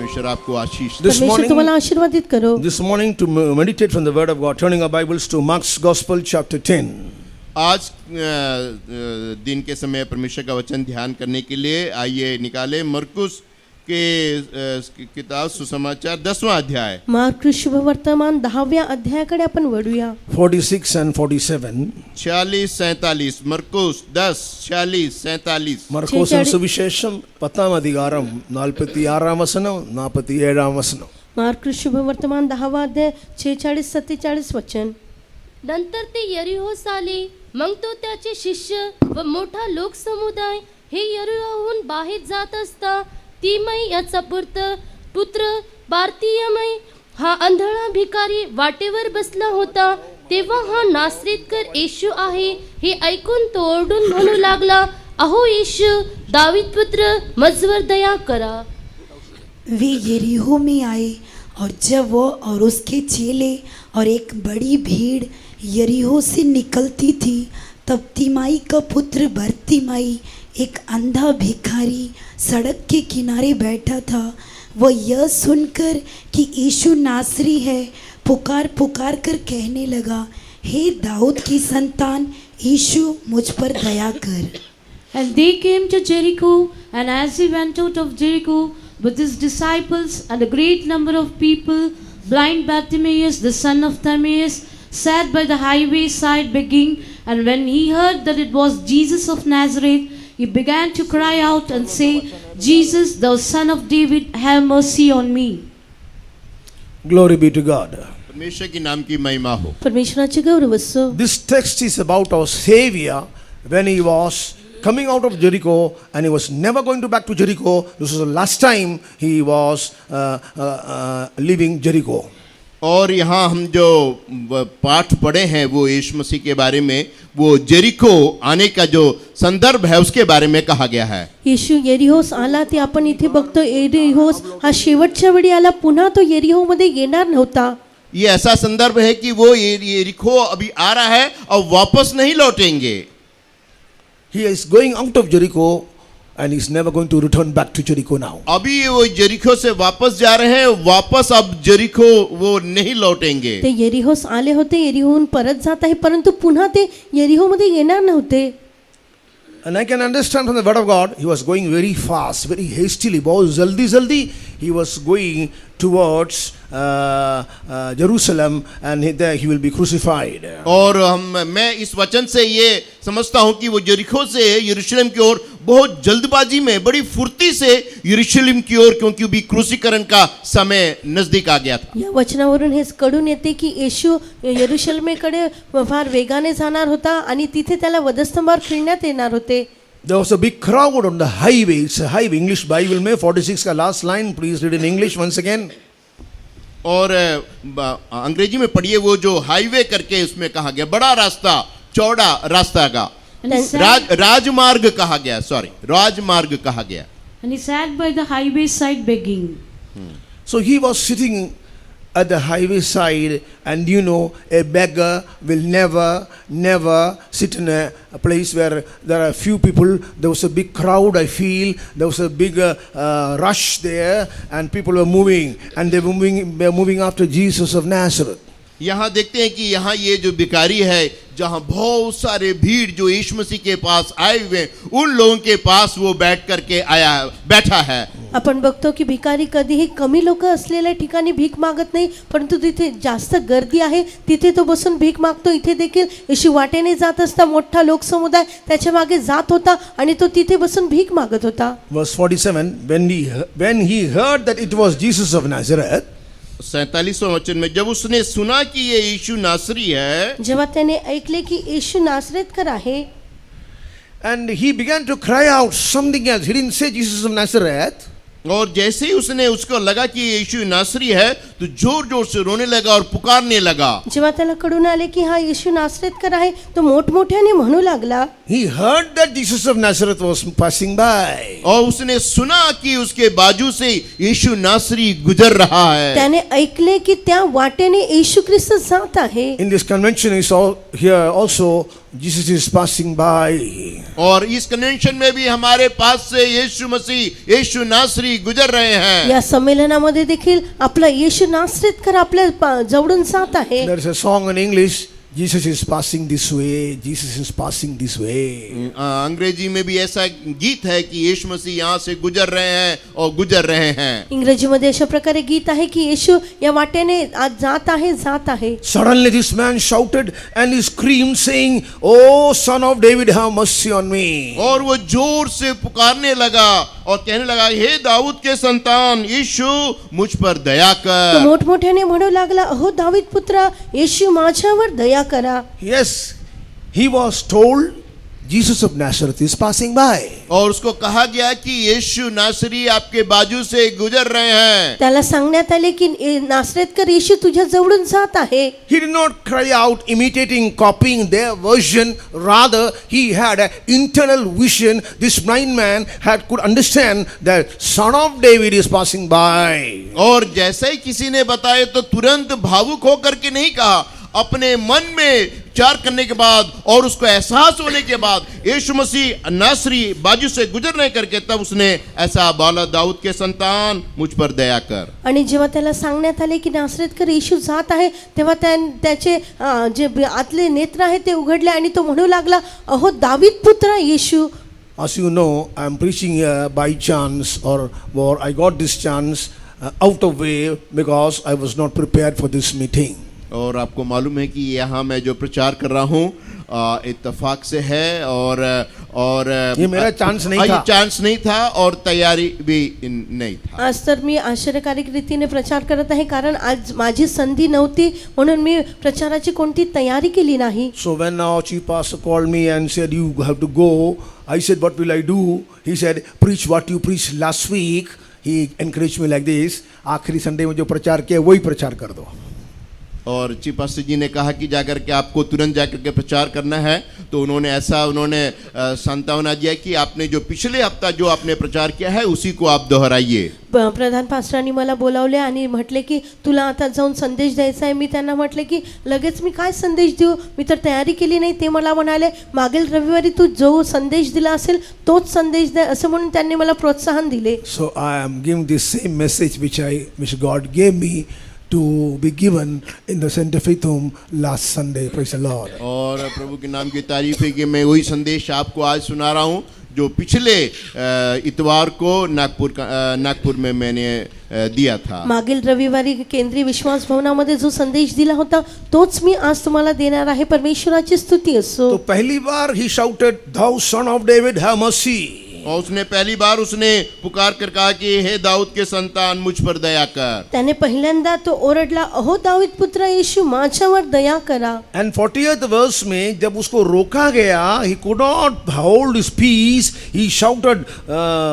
परमेश्वर आपको आशीष दे। This परमेश्वर तुम्हाला morning, आशीर्वादित करो. this morning to meditate from the Word of God, turning our Bibles to Mark's Gospel, chapter 10. आज दिन के समय परमेश्वर का वचन ध्यान करने के लिए आइए निकाले मरकुस के किताब सुसमाचार 10वां अध्याय। मार्क शुभ वर्तमान 10व्या अध्यायाकडे आपण वळूया. 46 and 47. 46-47 मरकुस 10:46-47 മർക്കോസിൻ സുവിശേഷം 10-ാം അധികാരം 46-ാം വചനം 47-ാം വചനം. मार्क शुभ वर्तमान 10वा अध्याय 46-47 वचन. नंतर ते यरीहोस आले. मग तो त्याचे शिष्य व मोठा लोकसमुदाय हे यरीहोहून बाहेर जात असता तिमई याचा पुत्र बार्तियमई हा आंधळा भिकारी वाटेवर बसला होता. तेव्हा हा नासरीतकर येशू आहे हे ऐकून तो ओरडून म्हणू लागला, अहो येशू दावीद पुत्र मुझवर दया करा. वे यरीहो में आए और जब वो और उसके चेले और एक बड़ी भीड़ यरीहो से निकलती थी तब तिमाई का पुत्र बर्तिमाई एक अंधा भिखारी सड़क के किनारे बैठा था. वह यह सुनकर कि यीशु नासरी है पुकार पुकार कर कहने लगा, हे दाऊद की संतान यीशु मुझ पर दया कर. And they came to Jericho, and as he went out of Jericho with his disciples and a great number of people, blind Bartimaeus, the son of Timaeus, sat by the highway side begging. And when he heard that it was Jesus of Nazareth, he began to cry out and say, Jesus, thou son of David, have mercy on me. Glory be to God. परमेश्वर के नाम की महिमा हो। परमेश्वराचे गौरव असो. This text is about our Savior when he was coming out of Jericho and he was never going to back to Jericho. This was the last time he was leaving Jericho. और यहाँ हम जो पाठ पढ़े हैं वो यीशु मसीह के बारे में, वो जेरिको आने का जो संदर्भ है उसके बारे में कहा गया है. येशू येरिहोस आला ते आपण इथे बघतो. येरिहोस हा शेवटच्या वेळी आला, पुन्हा तो येरिहो मध्ये येणार नव्हता. ये ऐसा संदर्भ है कि वो येरिको अभी आ रहा है और वापस नहीं लौटेंगे. He is going out of Jericho and he is never going to return back to Jericho now. अभी वो जेरिको से वापस जा रहे हैं, वापस अब जेरिको वो नहीं लौटेंगे. ते येरिहोस आले होते, येरिहोहून परत जात आहे, परंतु पुन्हा ते येरिहो मध्ये येणार नव्हते. And I can understand from the word of God, he was going very fast, very hastily, बहुत जल्दी he was going towards Jerusalem and there he will be crucified. और मैं इस वचन से ये समझता हूँ कि वो जेरिको से यरूशलेम की ओर बहुत जल्दबाजी में बड़ी फुर्ती से यरूशलेम की ओर, क्योंकि भी क्रूसीकरण का समय नजदीक आ गया था. या वचनावरून हेच कळून येते की येशू यरूशलेमेकडे फार वेगाने जाणार होता आणि तिथे त्याला वधस्तंभावर खिळण्यात येणार होते. There was a big crowd on the highway. It's a highway. English Bible में 46 का last line. Please read in English once again. और अंग्रेजी में पढ़िए वो जो हाईवे करके उसमें कहा गया, बड़ा रास्ता, चौड़ा रास्ता का राजमार्ग कहा गया, सॉरी राजमार्ग कहा गया. And he sat by the highway side begging. So he was sitting at the highway side, and you know a beggar will never sit in a place where there are few people. There was a big crowd, I feel. There was a big rush there, and people were moving, and they were moving after Jesus of Nazareth. यहाँ देखते हैं कि यहाँ ये जो भिखारी है, जहाँ बहुत सारे भीड़ जो यीशु मसीह के पास आए हुए, उन लोगों के पास वो बैठा है. आपण बघतो की भिकारी कधीही कमी लोक असलेल्या ठिकाणी भीक मागत नाही, परंतु तिथे जास्त गर्दी आहे, तिथे तो बसून भीक मागतो. इथे देखील येशू वाटेने जात असता मोठा लोकसमुदाय त्याच्या मागे जात होता आणि तो तिथे बसून भीक मागत होता. Verse 47, when he heard that it was Jesus of Nazareth, 47वें वचन में, जब उसने सुना कि ये यीशु नासरी है, जेव्हा त्याने ऐकले की येशू नासरेतकर आहे, and he began to cry out something else. He didn't say Jesus of Nazareth. और जैसे ही उसने उसको लगा कि यीशु नासरी है तो जोर जोर से रोने लगा और पुकारने लगा. जेव्हा त्याला कळून आले की हा येशू नासरेतकर आहे तो मोठमोठ्याने म्हणू लागला. He heard that Jesus of Nazareth was passing by. और उसने सुना कि उसके बाजू से यीशु नासरी गुजर रहा है. त्याने ऐकले की त्या वाटेने येशू ख्रिस्त जात आहे. In this convention is all here also Jesus is passing by. और इस कन्वेंशन में भी हमारे पास से यीशु मसीह यीशु नासरी गुजर रहे हैं. या संमेलनामध्ये देखील आपला येशू नासरेतकर आपल्या जवळून जात आहे. There is a song in English, Jesus is passing this way, Jesus is passing this way. अंग्रेजी में भी ऐसा गीत है कि यीशु मसीह यहाँ से गुजर रहे हैं और गुजर रहे हैं. इंग्रजीमध्ये अशा प्रकारे गीत आहे की येशू या वाटेने आज जात आहे. Suddenly this man shouted and he screamed saying, "Oh son of David, have mercy on me." और वो जोर से पुकारने लगा और कहने लगा, हे दाऊद के संतान यीशु मुझ पर दया तो कर. मोठमोठ्याने म्हणू लागला, अहो दावीद पुत्रा येशू माझ्यावर दया करा. Yes, he was told Jesus of Nazareth is passing by. और उसको कहा गया कि यीशु नासरी आपके बाजू से गुजर रहे हैं. त्याला सांगण्यात आले की नासरेतकर येशू तुझ्या जवळून जात आहे. He did not cry out imitating, copying their version. Rather, he had an internal vision. This blind man could understand that Son of David is passing by. और जैसे ही किसी ने बताया तो तुरंत भावुक होकर के नहीं कहा, अपने मन में विचार करने के बाद और उसको एहसास होने के बाद यीशु मसीह नासरी बाजू से गुजरने करके तब उसने ऐसा बोला, दाऊद के संतान मुझ पर दया कर. आणि जेव्हा त्याला सांगण्यात आले की नासरेतकर येशू जात आहे तेव्हा त्याचे जे आतले नेत्र आहेत ते उघडले आणि तो म्हणू लागला, अहो दावीद पुत्रा येशू. As you know, I am preaching here by chance, or I got this chance out of way because I was not prepared for this meeting. और आपको मालूम है कि यहाँ मैं जो प्रचार कर रहा हूँ इत्तेफाक से है और ये मेरा चांस नहीं था. चांस नहीं था और तैयारी भी नहीं था. आज तर मी आश्चर्यकारक रीतीने प्रचार करत आहे कारण आज माझी संधी नव्हती म्हणून मी प्रचाराची कोणती तयारी केली नाही. So when our chief pastor called me and said you have to go, I said what will I do? He said preach what you preached last week. He encouraged me like this. आखिरी Sunday में जो प्रचार KIA वही प्रचार कर दो. और chief pastor जी ने कहा कि जाकर के आपको तुरंत जाकर के प्रचार करना है. तो उन्होंने सांत्वना दिया कि आपने जो पिछले हफ्ता जो आपने प्रचार किया है उसी को आप दोहराइए. प्रधान पास्टरांनी मला बोलावले आणि म्हटले की तुला आता जाऊन संदेश द्यायचा आहे. मी त्यांना म्हटले की लगेच मी काय संदेश देऊ, मी तर तयारी केली नाही. ते मला म्हणाले मागील रविवारी तू जो संदेश दिला असेल तोच संदेश द्या असं म्हणून त्यांनी मला प्रोत्साहन दिले. So I am giving this same message which God gave me to be given in the Center Faith Home last Sunday. Praise the Lord. और प्रभु के नाम की तारीफ है कि मैं वही संदेश आपको आज सुना रहा हूँ जो पिछले इतवार को नागपुर में मैंने दिया था. मागील रविवारी केंद्रीय विश्वास भवनामध्ये जो संदेश दिला होता तोच मी आज तुम्हाला देणार आहे. परमेश्वराची स्तुती असो. तो पहली बार he shouted, "Thou son of David, have mercy." और उसने पहली बार उसने पुकार कर कहा कि हे दाऊद के संतान मुझ पर दया कर. त्याने पहिल्यांदा तो ओरडला, अहो दावीद पुत्र येशू माझ्यावर दया करा. And 40th verse में जब उसको रोका गया, he could not hold his peace. He shouted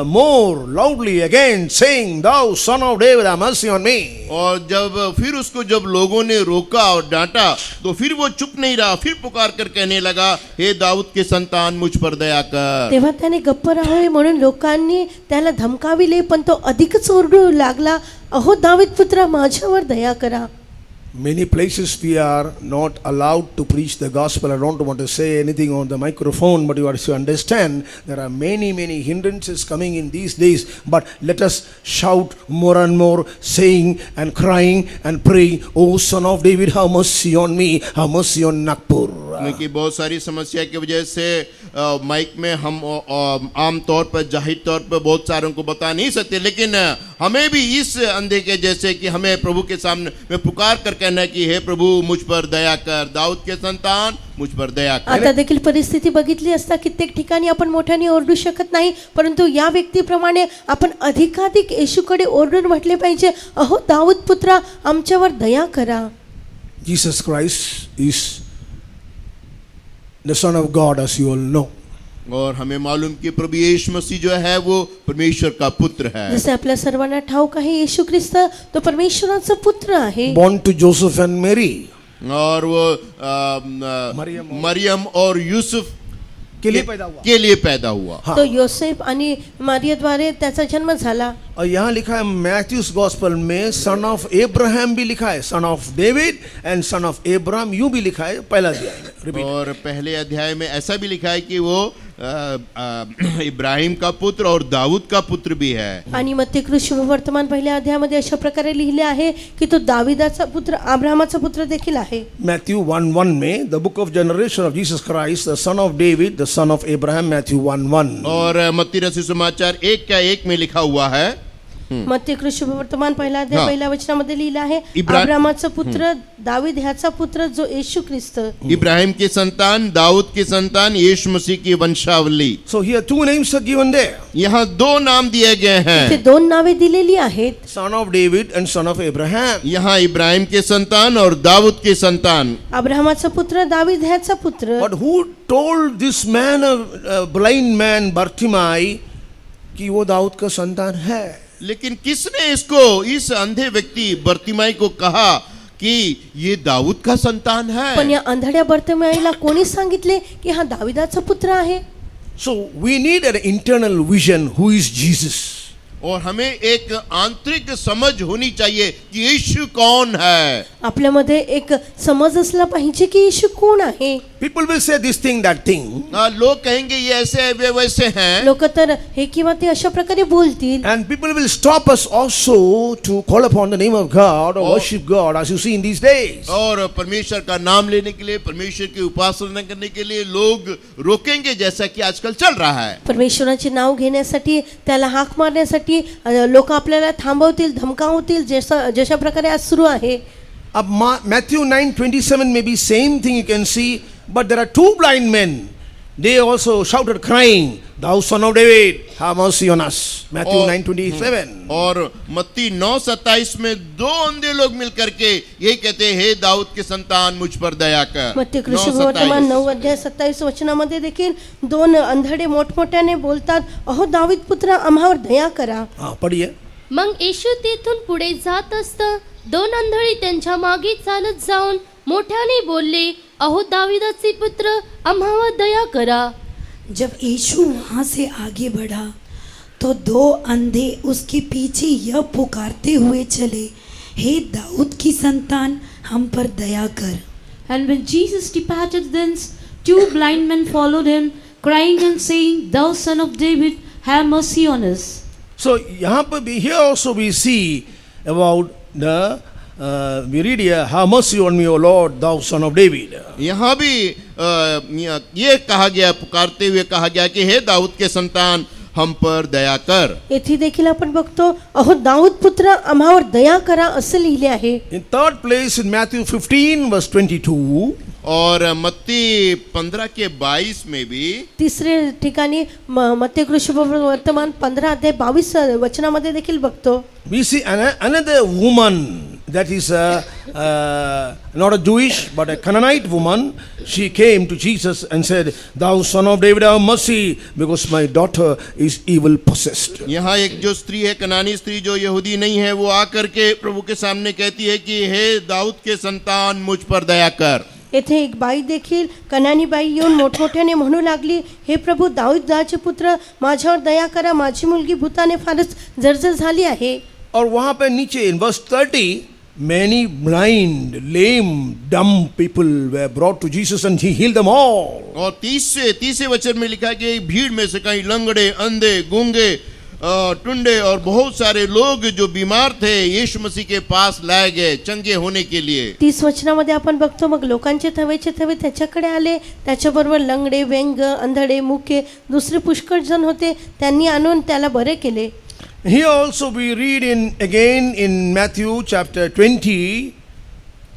more loudly again, saying, "Thou son of David, have mercy on me." और जब लोगों ने रोका और डांटा तो फिर वो चुप नहीं रहा, फिर पुकार कर कहने लगा, हे दाऊद के संतान मुझ पर दया कर. तेव्हा त्याने गप्प राहावे म्हणून लोकांनी त्याला धमकाविले पण तो अधिकच ओरडू लागला, अहो दावीद पुत्रा माझ्यावर दया करा. Many places we are not allowed to preach the gospel. I don't want to say anything on the microphone, but you have to understand there are many hindrances coming in these days. But let us shout more and more, saying and crying and praying, "Oh son of David, have mercy on me, have mercy on Nagpur." क्योंकि बहुत सारी समस्या की वजह से mic में हम आम तौर पर जाहिर तौर पर बहुत सारों को बता नहीं सकते, लेकिन हमें भी इस अंधे के जैसे कि हमें प्रभु के सामने में पुकार कर कहना है कि हे प्रभु मुझ पर दया कर, दाऊद के संतान मुझ पर दया कर. आता देखील परिस्थिती बघितली असता कित्येक ठिकाणी आपण मोठ्याने ओरडू शकत नाही, परंतु या व्यक्तीप्रमाणे आपण अधिकाधिक येशूकडे ओरडून म्हटले पाहिजे, अहो दाऊद पुत्रा आमच्यावर दया करा. Jesus Christ is the Son of God, as you all know. और हमें मालूम कि प्रभु यीशु मसीह जो है वो परमेश्वर का पुत्र है। जसे आपल्या सर्वांना ठाऊक आहे येशू ख्रिस्त तो परमेश्वराचा पुत्र आहे, born to Joseph and Mary. और वो मरियम और यूसुफ के लिए पैदा हुआ। के लिए पैदा हुआ। हाँ। तो योसेफ आणि मारियाद्वारे त्याचा जन्म झाला। और यहाँ लिखा है मैथ्यूस गॉस्पेल में सन ऑफ एब्राहम भी लिखा है, सन of David end son of Abraham यूं भी लिखा है पहला अध्याय में। Repeat. और पहले अध्याय में ऐसा भी लिखा है कि वो इब्राहिम का पुत्र और दाऊद का पुत्र भी है। आणि मत्ती शुभवर्तमान पहिल्या अध्यायामध्ये अशा प्रकारे लिहिले आहे की तो दाविदाचा पुत्र अब्राहमाचा पुत्र देखील आहे। Matthew 1:1 में the book of generation of Jesus Christ the son of David the son of Abraham, Matthew 1:1। और मत्ती रचित समाचार 1:1 में लिखा हुआ है, मत्ती शुभवर्तमान पहिला अध्याय हाँ। पहिल्या वचनामध्ये लिहिलं आहे इब्रा- अब्राहमाचा पुत्र दावीद ह्याचा पुत्र जो येशू ख्रिस्त। इब्राहिम की संतान, दाऊद की संतान, यीशु मसीह की वंशावली। So here two names are given there, यहाँ दो नाम दिए गए इथे हैं, दोन नावे दिलेली आहेत, son of David and son of Abraham। यहाँ इब्राहिम के संतान और दाऊद के संतान। अब्राहमाचा पुत्र दावीद ह्याचा पुत्र। But who told this man, a blind man Bartimaeus, कि वो दाऊद का संतान है? लेकिन किसने इसको, इस अंधे व्यक्ति बर्तिमाई को कहा कि ये दाऊद का संतान पण है? या अंधड्या बर्तिमाईला कोणी सांगितले की हा दाविदाचा पुत्र आहे? So we need an internal vision who is Jesus. और हमें एक आंतरिक समझ होनी चाहिए कि यीशु कौन है। आपल्यामध्ये एक समज असला पाहिजे की येशू कोण आहे। People will say this thing, that thing, लोग कहेंगे ये ऐसे है, वे वैसे हैं, लोक तर हे किंवा ते अशा प्रकारे बोलतील and people will stop us also to call upon the name of God or Oh. worship God, as you see in these days. और परमेश्वर का नाम लेने के लिए, परमेश्वर की उपासना करने के लिए लोग रोकेंगे, जैसा कि आजकल चल रहा है। परमेश्वराचे नाव घेण्यासाठी त्याला हाक मारण्यासाठी लोक आपल्याला थांबवतील, धमकावतील, जशा प्रकारे आज सुरू आहे। Of Matthew 9:27 may be same thing you can see, but there are two blind men. They also shouted crying, "Thou son of David, have mercy on us." Matthew और- 9:27. और मत्ती 9:27 में दो अंधे लोग मिलकर के यही कहते हैं, हे दाऊद के संतान मुझ पर दया कर। मत्ती शुभवर्तमान 9 अध्याय 27 वचनामध्ये देखील दोन अंधडे मोठमोठ्याने बोलतात, अहो दावीद पुत्र आम्हावर दया करा। हाँ पढ़िए। मग येशू तेथून पुढे जात असता दोन अंधळी त्यांच्या मागे चालत जाऊन मोठ्याने बोलले, अहो दाविदाचे पुत्र आम्हावर दया करा। जब यीशु वहाँ से आगे बढ़ा तो दो अंधे उसके पीछे यह पुकारते हुए चले, हे दाऊद की संतान हम पर दया कर। And when Jesus departed thence, two blind men followed him, crying and saying, Thou son of David, have mercy on us. So यहाँ पर भी, here also we see about the we read here, have mercy on me, O Lord, thou son of David. यहाँ भी ये कहा गया, पुकारते हुए कहा गया कि हे दाऊद के संतान हम पर दया कर। येथे देखील आपण बघतो, अहो दाऊद पुत्र आम्हावर दया करा असे लिहिले आहे। In third place in Matthew 15:22. और मत्ती 15:22 में भी तिसरे ठिकाणी मत्ती शुभवर्तमान 15 अध्याय 22 वचनामध्ये देखील बघतो, We see another woman that is not a Jewish but a Canaanite woman. She came to Jesus and said, "Thou son of David, have mercy, because my daughter is evil possessed." यहाँ एक जो स्त्री है, कनानी स्त्री जो यहूदी नहीं है, वो आकर के प्रभु के सामने कहती है कि हे दाऊद के संतान मुझ पर दया कर। येथे एक बाई देखील कनानी बाई येऊन मोठमोठ्याने म्हणू लागली, हे प्रभू दाऊदाचे पुत्र माझ्यावर दया करा, माझी मुलगी भूताने फारच जर्जर झाली आहे। और वहाँ पे नीचे in verse 30, many blind, lame, dumb people were brought to Jesus and he healed them all. और 30 वचन में लिखा है कि भीड़ में से कई लंगड़े, अंधे, गूंगे, टुंडे और बहुत सारे लोग जो बीमार थे यीशु मसीह के पास लाए गए चंगे होने के लिए। 30 वचनामध्ये आपण बघतो, मग लोकांचे थवेचे थवे त्याच्याकडे आले, त्याच्याबरोबर लंगडे, व्यंग, अंधडे, मुके, दुसरे पुष्कळ जण होते, त्यांनी आणून त्याला बरे केले। Here also we read again in Matthew chapter 20,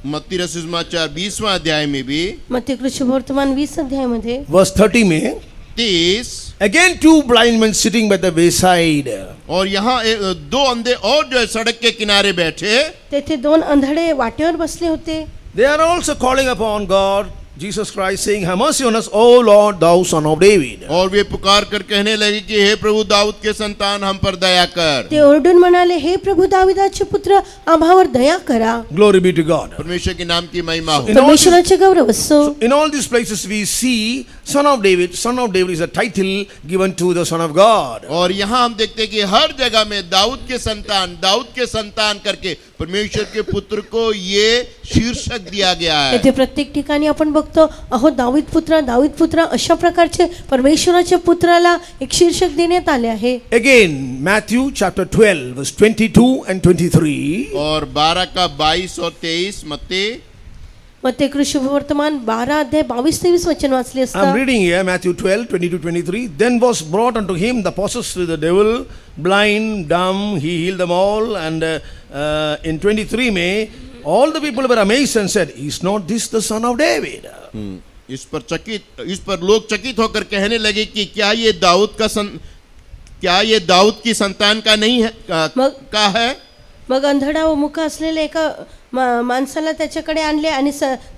मत्ती रचित समाचार 20वां अध्याय में भी मत्ती शुभवर्तमान 20 अध्यायामध्ये verse 30 में, 30 again two blind men sitting by the wayside. और यहाँ दो अंधे और जो है सड़क के किनारे बैठे, तेथे दोन अंधडे वाटेवर बसले होते। They are also calling upon God, Jesus Christ saying, have mercy on us, O Lord, thou son of David. और वे पुकार कर कहने लगे कि हे प्रभु दाऊद के संतान हम पर दया कर। ते ओरडून म्हणाले, हे प्रभू दाविदाचे पुत्र आम्हावर दया करा. Glory be to God. परमेश्वर के नाम की महिमा हो। In all these- परमेश्वराचे गौरव असो. In all these places we see son of David. Son of David is a title given to the Son of God. और यहाँ हम देखते हैं कि हर जगह में दाऊद के संतान करके परमेश्वर के पुत्र को ये शीर्षक दिया गया है। येथे प्रत्येक ठिकाणी आपण बघतो, अहो दावीद पुत्र अशा प्रकारचे परमेश्वराच्या पुत्राला एक शीर्षक देण्यात आले आहे. Again, Matthew chapter 12, verse 22 and 23. और 12 का 22 और 23 मत्ते कृष्ण वर्तमान 12 अध्याय 22-23 वचन वाचले I'm असता. reading here Matthew 12, 22-23. Then was brought unto him the possessed with the devil, blind, dumb, he healed them all. And in 23 may, all the people were amazed and said, is not this the son of David? इस पर लोग चकित होकर कहने लगे कि क्या ये दाऊद की संतान का नहीं है का है। मग अंधडा व मुका असलेल्या एका माणसाला त्याच्याकडे आणले आणि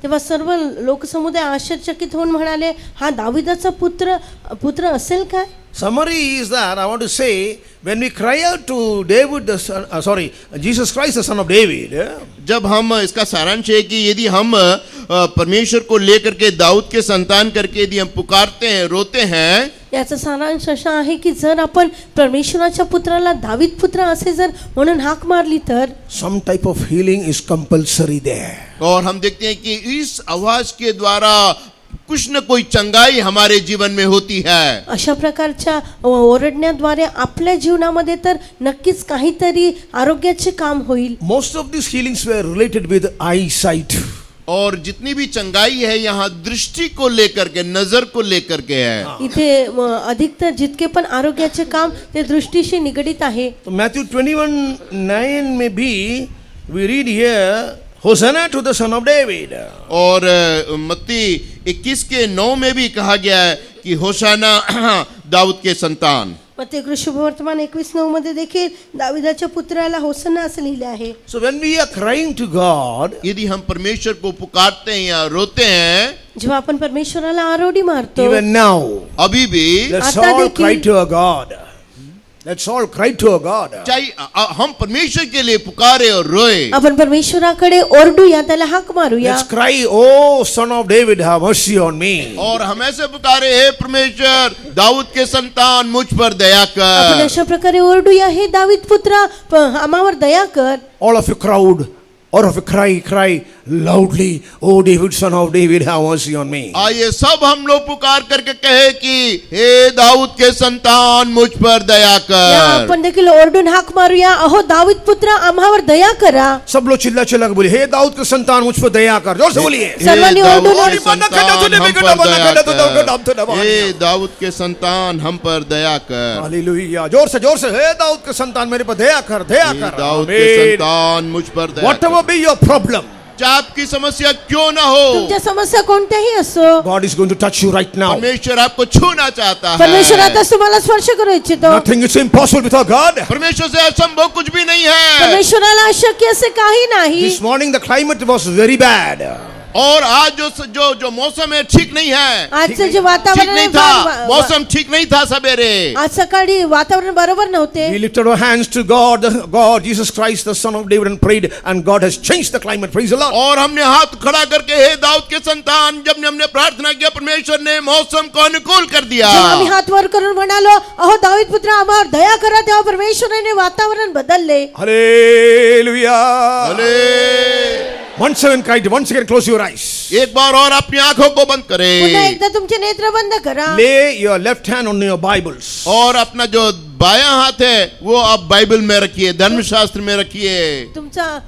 तेव्हा सर्व लोकसमुदाय आश्चर्यचकित होऊन म्हणाले, हा दाविदाचा पुत्र असेल काय? Summary is that I want to say, when we cry out to David, Jesus Christ, the son of David. जब हम इसका सारांश है कि यदि हम परमेश्वर को लेकर के दाऊद के संतान करके यदि हम पुकारते हैं, रोते हैं, याचा सारांश असा आहे की जर आपण परमेश्वराच्या पुत्राला दावीद पुत्र असे जर म्हणून हाक मारली तर some type of healing is compulsory there. और हम देखते हैं कि इस आवाज के द्वारा कुछ न कोई चंगाई हमारे जीवन में होती है। अशा प्रकारच्या ओरडण्याद्वारे आपल्या जीवनामध्ये तर नक्कीच काहीतरी आरोग्याचे काम होईल. Most of these healings were related with eyesight. और जितनी भी चंगाई है यहाँ दृष्टि को लेकर के, नजर को लेकर के है। इथे अधिकतर जितके पण आरोग्याचे काम ते दृष्टीशी निगडित आहे. So Matthew 21:9 में भी we read here, Hosanna to the son of David. और मत्ती 21 के 9 में भी कहा गया है कि होशाना दाऊद के संतान। मत्ती कृष्ण वर्तमान 21:9 मध्ये देखील दाविदाच्या पुत्राला होसन्ना असे लिहिले आहे. So when we are crying to God, यदि हम परमेश्वर को पुकारते हैं या रोते हैं, जेव्हा आपण परमेश्वराला आरोडी मारतो, even now, अभी भी let's आता all देखील- cry to our God. Let's all cry to our God. चाहे हम परमेश्वर के लिए पुकारे और रोए, आपण परमेश्वराकडे ओरडूया, त्याला हाक मारूया. Let's cry, oh son of David, have mercy on me. और हम ऐसे पुकारे, हे परमेश्वर दाऊद के संतान मुझ पर दया आपण कर। अशा प्रकारे ओरडूया, हे दावीद पुत्रा आम्हावर दया कर. All of you crowd, all of you cry loudly, oh David, son of David, have mercy on me. आइए सब हम लोग पुकार करके कहे कि हे दाऊद के संतान मुझ पर दया या कर। आपण देखील ओरडून हाक मारूया, अहो दावीद पुत्रा आम्हावर दया करा. सब लोग चिल्ला चिल्ला के बोले, हे दाऊद के संतान मुझ पर दया कर. जोर से बोलिए. सर्वांनी दाऊद ओरडून के संतान हम पर दया कर। हे दाऊद के संतान हम पर दया कर। हालेलुया. जोर से हे दाऊद के संतान मेरे पर दया कर. हे दाऊद के आमीन. संतान मुझ पर दया Whatever कर। be your problem, चाहे आपकी समस्या क्यों ना हो, तुमच्या समस्या कोणत्याही असो, God is going to touch you right now. परमेश्वर आपको छूना चाहता परमेश्वर है। आता तुम्हाला स्पर्श करू इच्छितो. Nothing is impossible with our God. परमेश्वर से असंभव कुछ भी नहीं है। परमेश्वराला अशक्य असे काही नाही. This morning the climate was very bad. और आज जो मौसम है ठीक नहीं है, आजचं जे ठीक वातावरण नहीं आहे, था, मौसम ठीक नहीं था सवेरे। आज सकाळी वातावरण बरोबर नव्हते. We lifted our hands to God, Jesus Christ, the Son of David, and prayed, and God has changed the climate. Praise the Lord. और हमने हाथ खड़ा करके हे दाऊद के संतान, जब हमने प्रार्थना किया, परमेश्वर ने मौसम को अनुकूल कर दिया। जेव्हा आम्ही हात वर करून म्हणालो, अहो दावीद पुत्र आम्हावर दया करा, तेव्हा परमेश्वराने वातावरण बदलले. Hallelujah. भले Once again close your eyes. एक बार और अपनी आंखों को बंद करें पुन्हा एकदा तुमचे नेत्र बंद करा. Lay your left hand on your Bibles. और अपना जो बायां हाथ है वो आप बाइबल में रखिए, धर्मशास्त्र में रखिए। तुमचा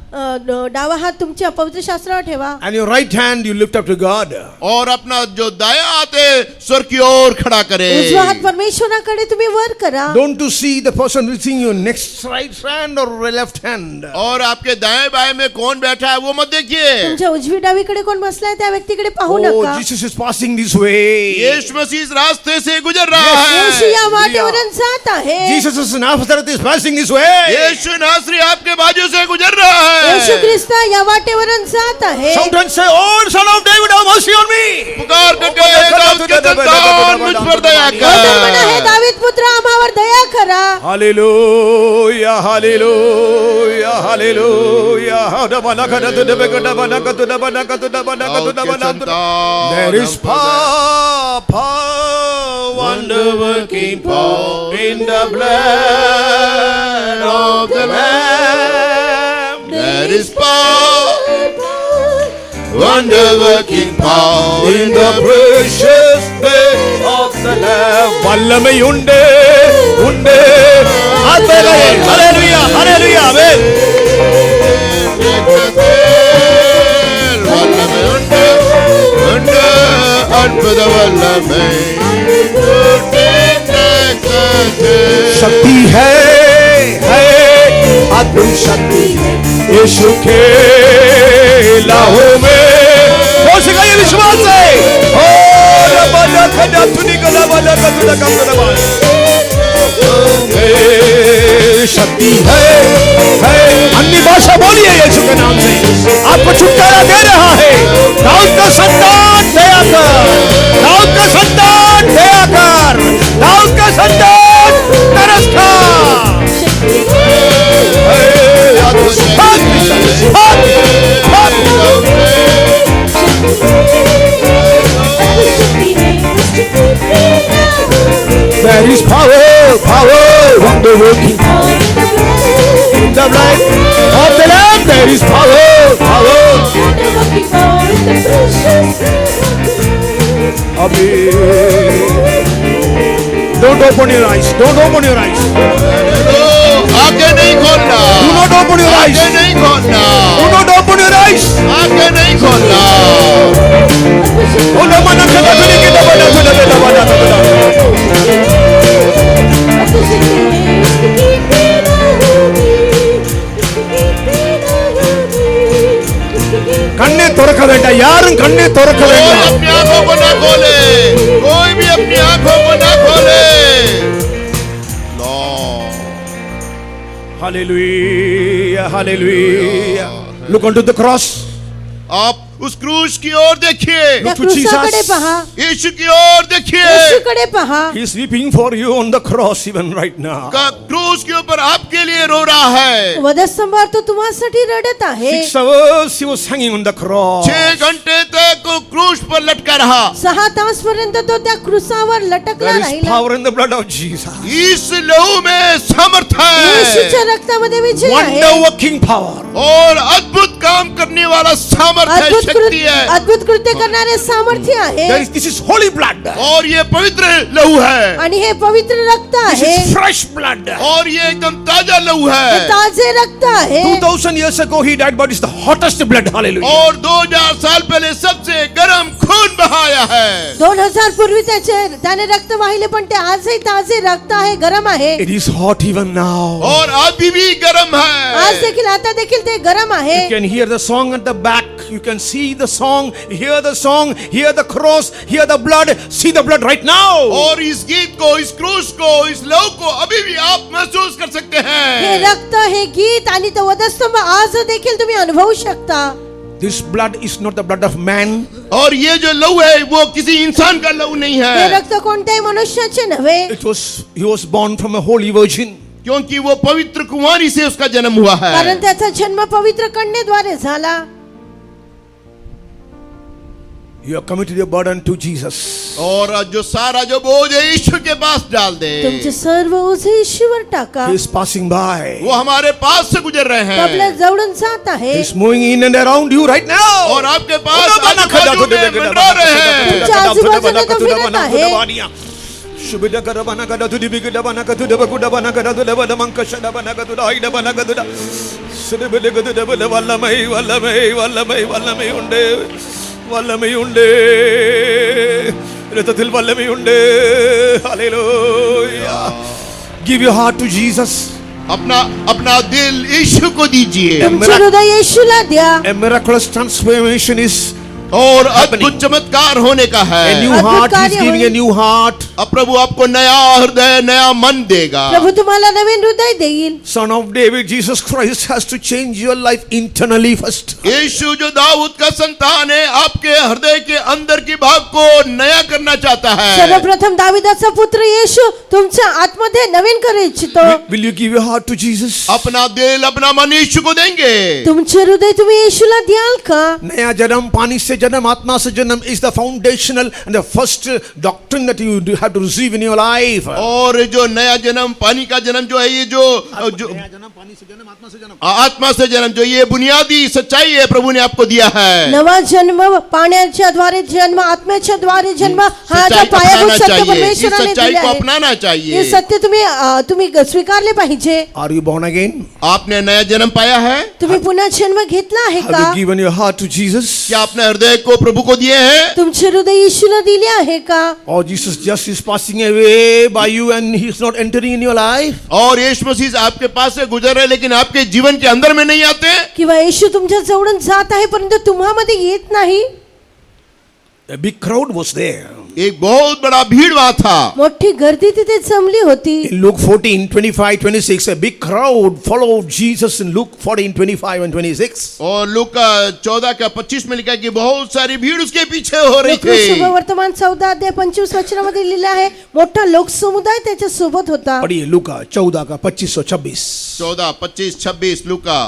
डावा हात तुमच्या पवित्र शास्त्रावर ठेवा. And your right hand you lift up to God. और अपना जो दायां हाथ है स्वर की ओर खड़ा उजवा हात करें। परमेश्वराकडे तुम्ही वर करा. Don't to see the person reaching your next right hand or left hand. और आपके दाएं बाएं में कौन बैठा है वो मत देखिए। तुमच्या उजवी डावीकडे कोण बसलाय त्या व्यक्तीकडे पाहू Oh, नका. Jesus is passing this way. यीशु मसीह इस रास्ते से गुजर रहा येशू या है। वाटेवरून जात आहे. Jesus of Nazareth is passing his way. यीशु नासरी आपके बाजू से गुजर रहा येशू है. ख्रिस्त या वाटेवरून जात आहे. Shout and say, "Oh, Son of David, have mercy on me." पुकार करके दाऊद के संतान मुझ पर दया तर म्हणा, हे कर. दावीद पुत्र आम्हावर दया करा. Hallelujah, hallelujah, hallelujah. दाऊद के संतान There is power, wonder-working power in the blood of the Lamb. There is power, wonder-working power In the precious blood of the Lamb. வல்லமை உண்டு உண்டு ஆத்மீகமே. Hallelujah, hallelujah, amen. வல்லமை உண்டு உண்டு அற்புத வல்லமை शक्ति है अद्भुत शक्ति है यीशु के लहू में. हो सका ये विश्वास है. ओ रबना खदा तुनी गला वाला कतुदा कतुदा शक्ति है. अन्य भाषा बोलिए यीशु के नाम से. आपको छुटकारा दे रहा है. दाऊद का संतान दया कर. दाऊद का संतान दया कर. दाऊद का संतान तरस खा. There is power, wonder-working power in the blood of the Lamb. There is power. Amen. Don't open your eyes. Don't open your eyes. आगे नहीं खोलना. Do not open your eyes. आगे नहीं खोलना. Do not open your eyes. आगे नहीं खोलना. Oh, no, man, no, no, no, கண்ணே திறக்க வேண்டாம். யாரும் கண்ணே திறக்க कोई வேண்டாம். अपनी आंखों को ना खोले. कोई भी अपनी आंखों को ना खोले. Lord. Hallelujah, hallelujah. Look unto the cross. आप उस क्रूस की ओर देखिए. त्या Look to Jesus. क्रूसाकडे पहा. यीशु की ओर देखिए. येशूकडे पहा. He is weeping for you on the cross even right now. का क्रूस के ऊपर आपके लिए रो रहा है. वधस्तंभावर तो तुम्हासाठी रडत आहे. 6 hours he was hanging on the cross. 6 घंटे तक वो क्रूस पर लटका रहा. 6 तासपर्यंत तो त्या क्रूसावर लटकला There is राहिला. power in the blood of Jesus. इस लहू में समर्थ येशूच्या है रक्तामध्ये विजय आहे. Wonder working power. और अद्भुत काम करने वाला सामर्थ है, शक्ति है. अद्भुत कृत्य करणारे सामर्थ्य आहे. This is holy blood. और ये पवित्र लहू है. आणि हे पवित्र रक्त This आहे. is fresh blood. और ये एकदम ताजा लहू हे है. ताजे रक्त आहे. 2000 years ago he died, but it's the hottest blood. Hallelujah. और 2000 साल पहले सबसे गर्म खून बहाया है. 2000 पूर्वी त्याने रक्त वाहिले, पण ते आजही ताजे रक्त आहे, गरम आहे. It is hot even now. और अभी भी गर्म है. आज देखील, आता देखील ते गरम आहे. You can hear the song at the back. You can see the song, hear the song, hear the cross, hear the blood, see the blood right now. और इस गीत को, इस क्रूस को, इस लहू को अभी भी आप महसूस कर सकते हे हैं. रक्त, हे गीत आणि तो वधस्तंभ आज देखील तुम्ही अनुभवू शकता. This blood is not the blood of man. और ये जो लहू है वो किसी इंसान का लहू नहीं हे है. रक्त कोणत्याही मनुष्याचे नव्हे. He was born from a holy virgin. क्योंकि वो पवित्र कुमारी से उसका जन्म हुआ है. कारण त्याचा जन्म पवित्र कन्येद्वारे झाला. You have committed your burden to Jesus. और जो सारा जो बोझ है यीशु के पास डाल दे. तुमचे सर्व ओझे येशूवर टाका. He is passing by. वो हमारे पास से गुजर रहे हैं. आपल्या जवळून जात आहे. He is moving in and around you right now. और आपके पास आजू-बाजू में मंडरा रहे हैं. तुमच्या आजूबाजूला तो फिरत आहे. Shubida garabana gada tudi bigida bana gadu deba kuda bana gada deba bana manka shada bana gadu da haida bana gadu da sudebele gadu deba le wallamai unde retatil wallamai unde. Hallelujah. Give your heart to Jesus. अपना दिल यीशु को दीजिए. तुमचे हृदय येशूला द्या. A miraculous transformation is और happening. अद्भुत चमत्कार होने का A है। new अद्भुत heart, He's कार्य giving a होईल. new heart. अब प्रभु आपको नया हृदय, नया मन देगा। प्रभु तुम्हाला नवीन हृदय देईल. Son of David, Jesus Christ has to change your life internally first. यीशु जो दाऊद का संतान है, आपके हृदय के अंदर की भाग को नया करना चाहता है। सर्वप्रथम दाविदाचा पुत्र येशू तुमच्या आतमध्ये नवीन करू इच्छितो. Will you give your heart to Jesus? अपना दिल, अपना मन यीशु को देंगे। तुमचे हृदय तुम्ही येशूला द्याल का? नया जन्म, पानी से जन्म, आत्मा से जन्म is the foundational and the first doctrine that you have to receive in your life. और जो नया जन्म, पानी का जन्म जो है, ये जो नया जन्म, पानी से जन्म, आत्मा से जन्म. आत्मा से जन्म, जो ये बुनियादी सच्चाई है, प्रभु ने आपको दिया है। नवा जन्म, पाण्याच्या द्वारे जन्म, आत्म्याच्या द्वारे जन्म, हा जो सच्चाई को पायाभूत अपनाना सत्य चाहिए, इस परमेश्वराने सच्चाई दिले को आहे. अपनाना हे चाहिए। सत्य तुम्ही स्वीकारले पाहिजे. Are you born again? आपने नया जन्म पाया है? तुम्ही पुन्हा जन्म घेतला आहे Have का? you given your heart to Jesus? क्या आपने हृदय को प्रभु को दिए हैं? तुमचे हृदय येशूला दिले आहे का? Or Jesus just is passing away by you and He's not entering in your life? और यीशु मसीह आपके पास से गुजर रहे, लेकिन आपके जीवन के अंदर में नहीं आते? किंवा येशू तुमच्या जवळून जात आहे परंतु तुम्हामध्ये येत नाही? A big crowd was there. एक बहुत बड़ा भीड़ वहां था। मोठी गर्दी तिथे जमली होती. In Luke 14, 25, 26, a big crowd followed Jesus in Luke 14, 25 and 26. और लूका 14 का 25 में लिखा कि बहुत सारी भीड़ उसके पीछे हो रही शुभ थी। वर्तमान 14 अध्याय 25 वचनामध्ये लिहिलं आहे, मोठा लोकसमुदाय त्याच्या सोबत होता. पढ़िए लूका 14 का 25 और 26. 14, 25, 26 लूका।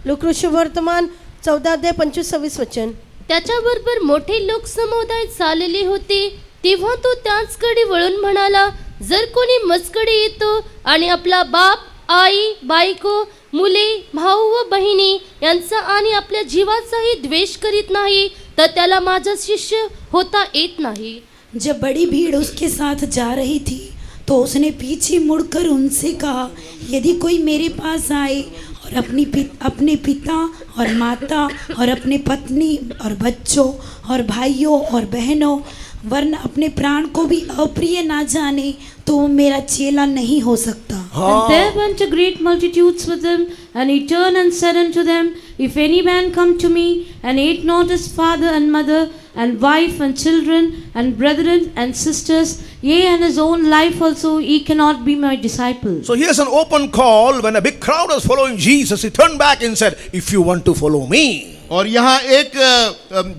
लूका शुभ वर्तमान 14 अध्याय 25-26 वचन. त्याच्याबरोबर मोठे लोक समुदाय चालले होते. तेव्हा तो त्याचकडे वळून म्हणाला, जर कोणी मजकडे येतो आणि आपला बाप, आई, बायको, मुले, भाऊ व बहिणी यांचा आणि आपल्या जीवाचाही द्वेष करीत नाही, तर त्याला माझा शिष्य होता येत नाही. जब बड़ी भीड़ उसके साथ जा रही थी तो उसने पीछे मुड़कर उनसे कहा, यदि कोई मेरे पास आए और अपने पिता और माता और अपने पत्नी और बच्चों और भाइयों और बहनों वरन अपने प्राण को भी अप्रिय ना जाने, तो वो मेरा चेला नहीं हो सकता. And there went a great multitudes with him, and he turned and said unto them, If any man come to me, and hate not his father and mother, and wife and children, and brethren and sisters, yea, and his own life also, he cannot be my disciple. So here's an open call. When a big crowd was following Jesus, he turned back and said, if you want to follow me. और यहाँ एक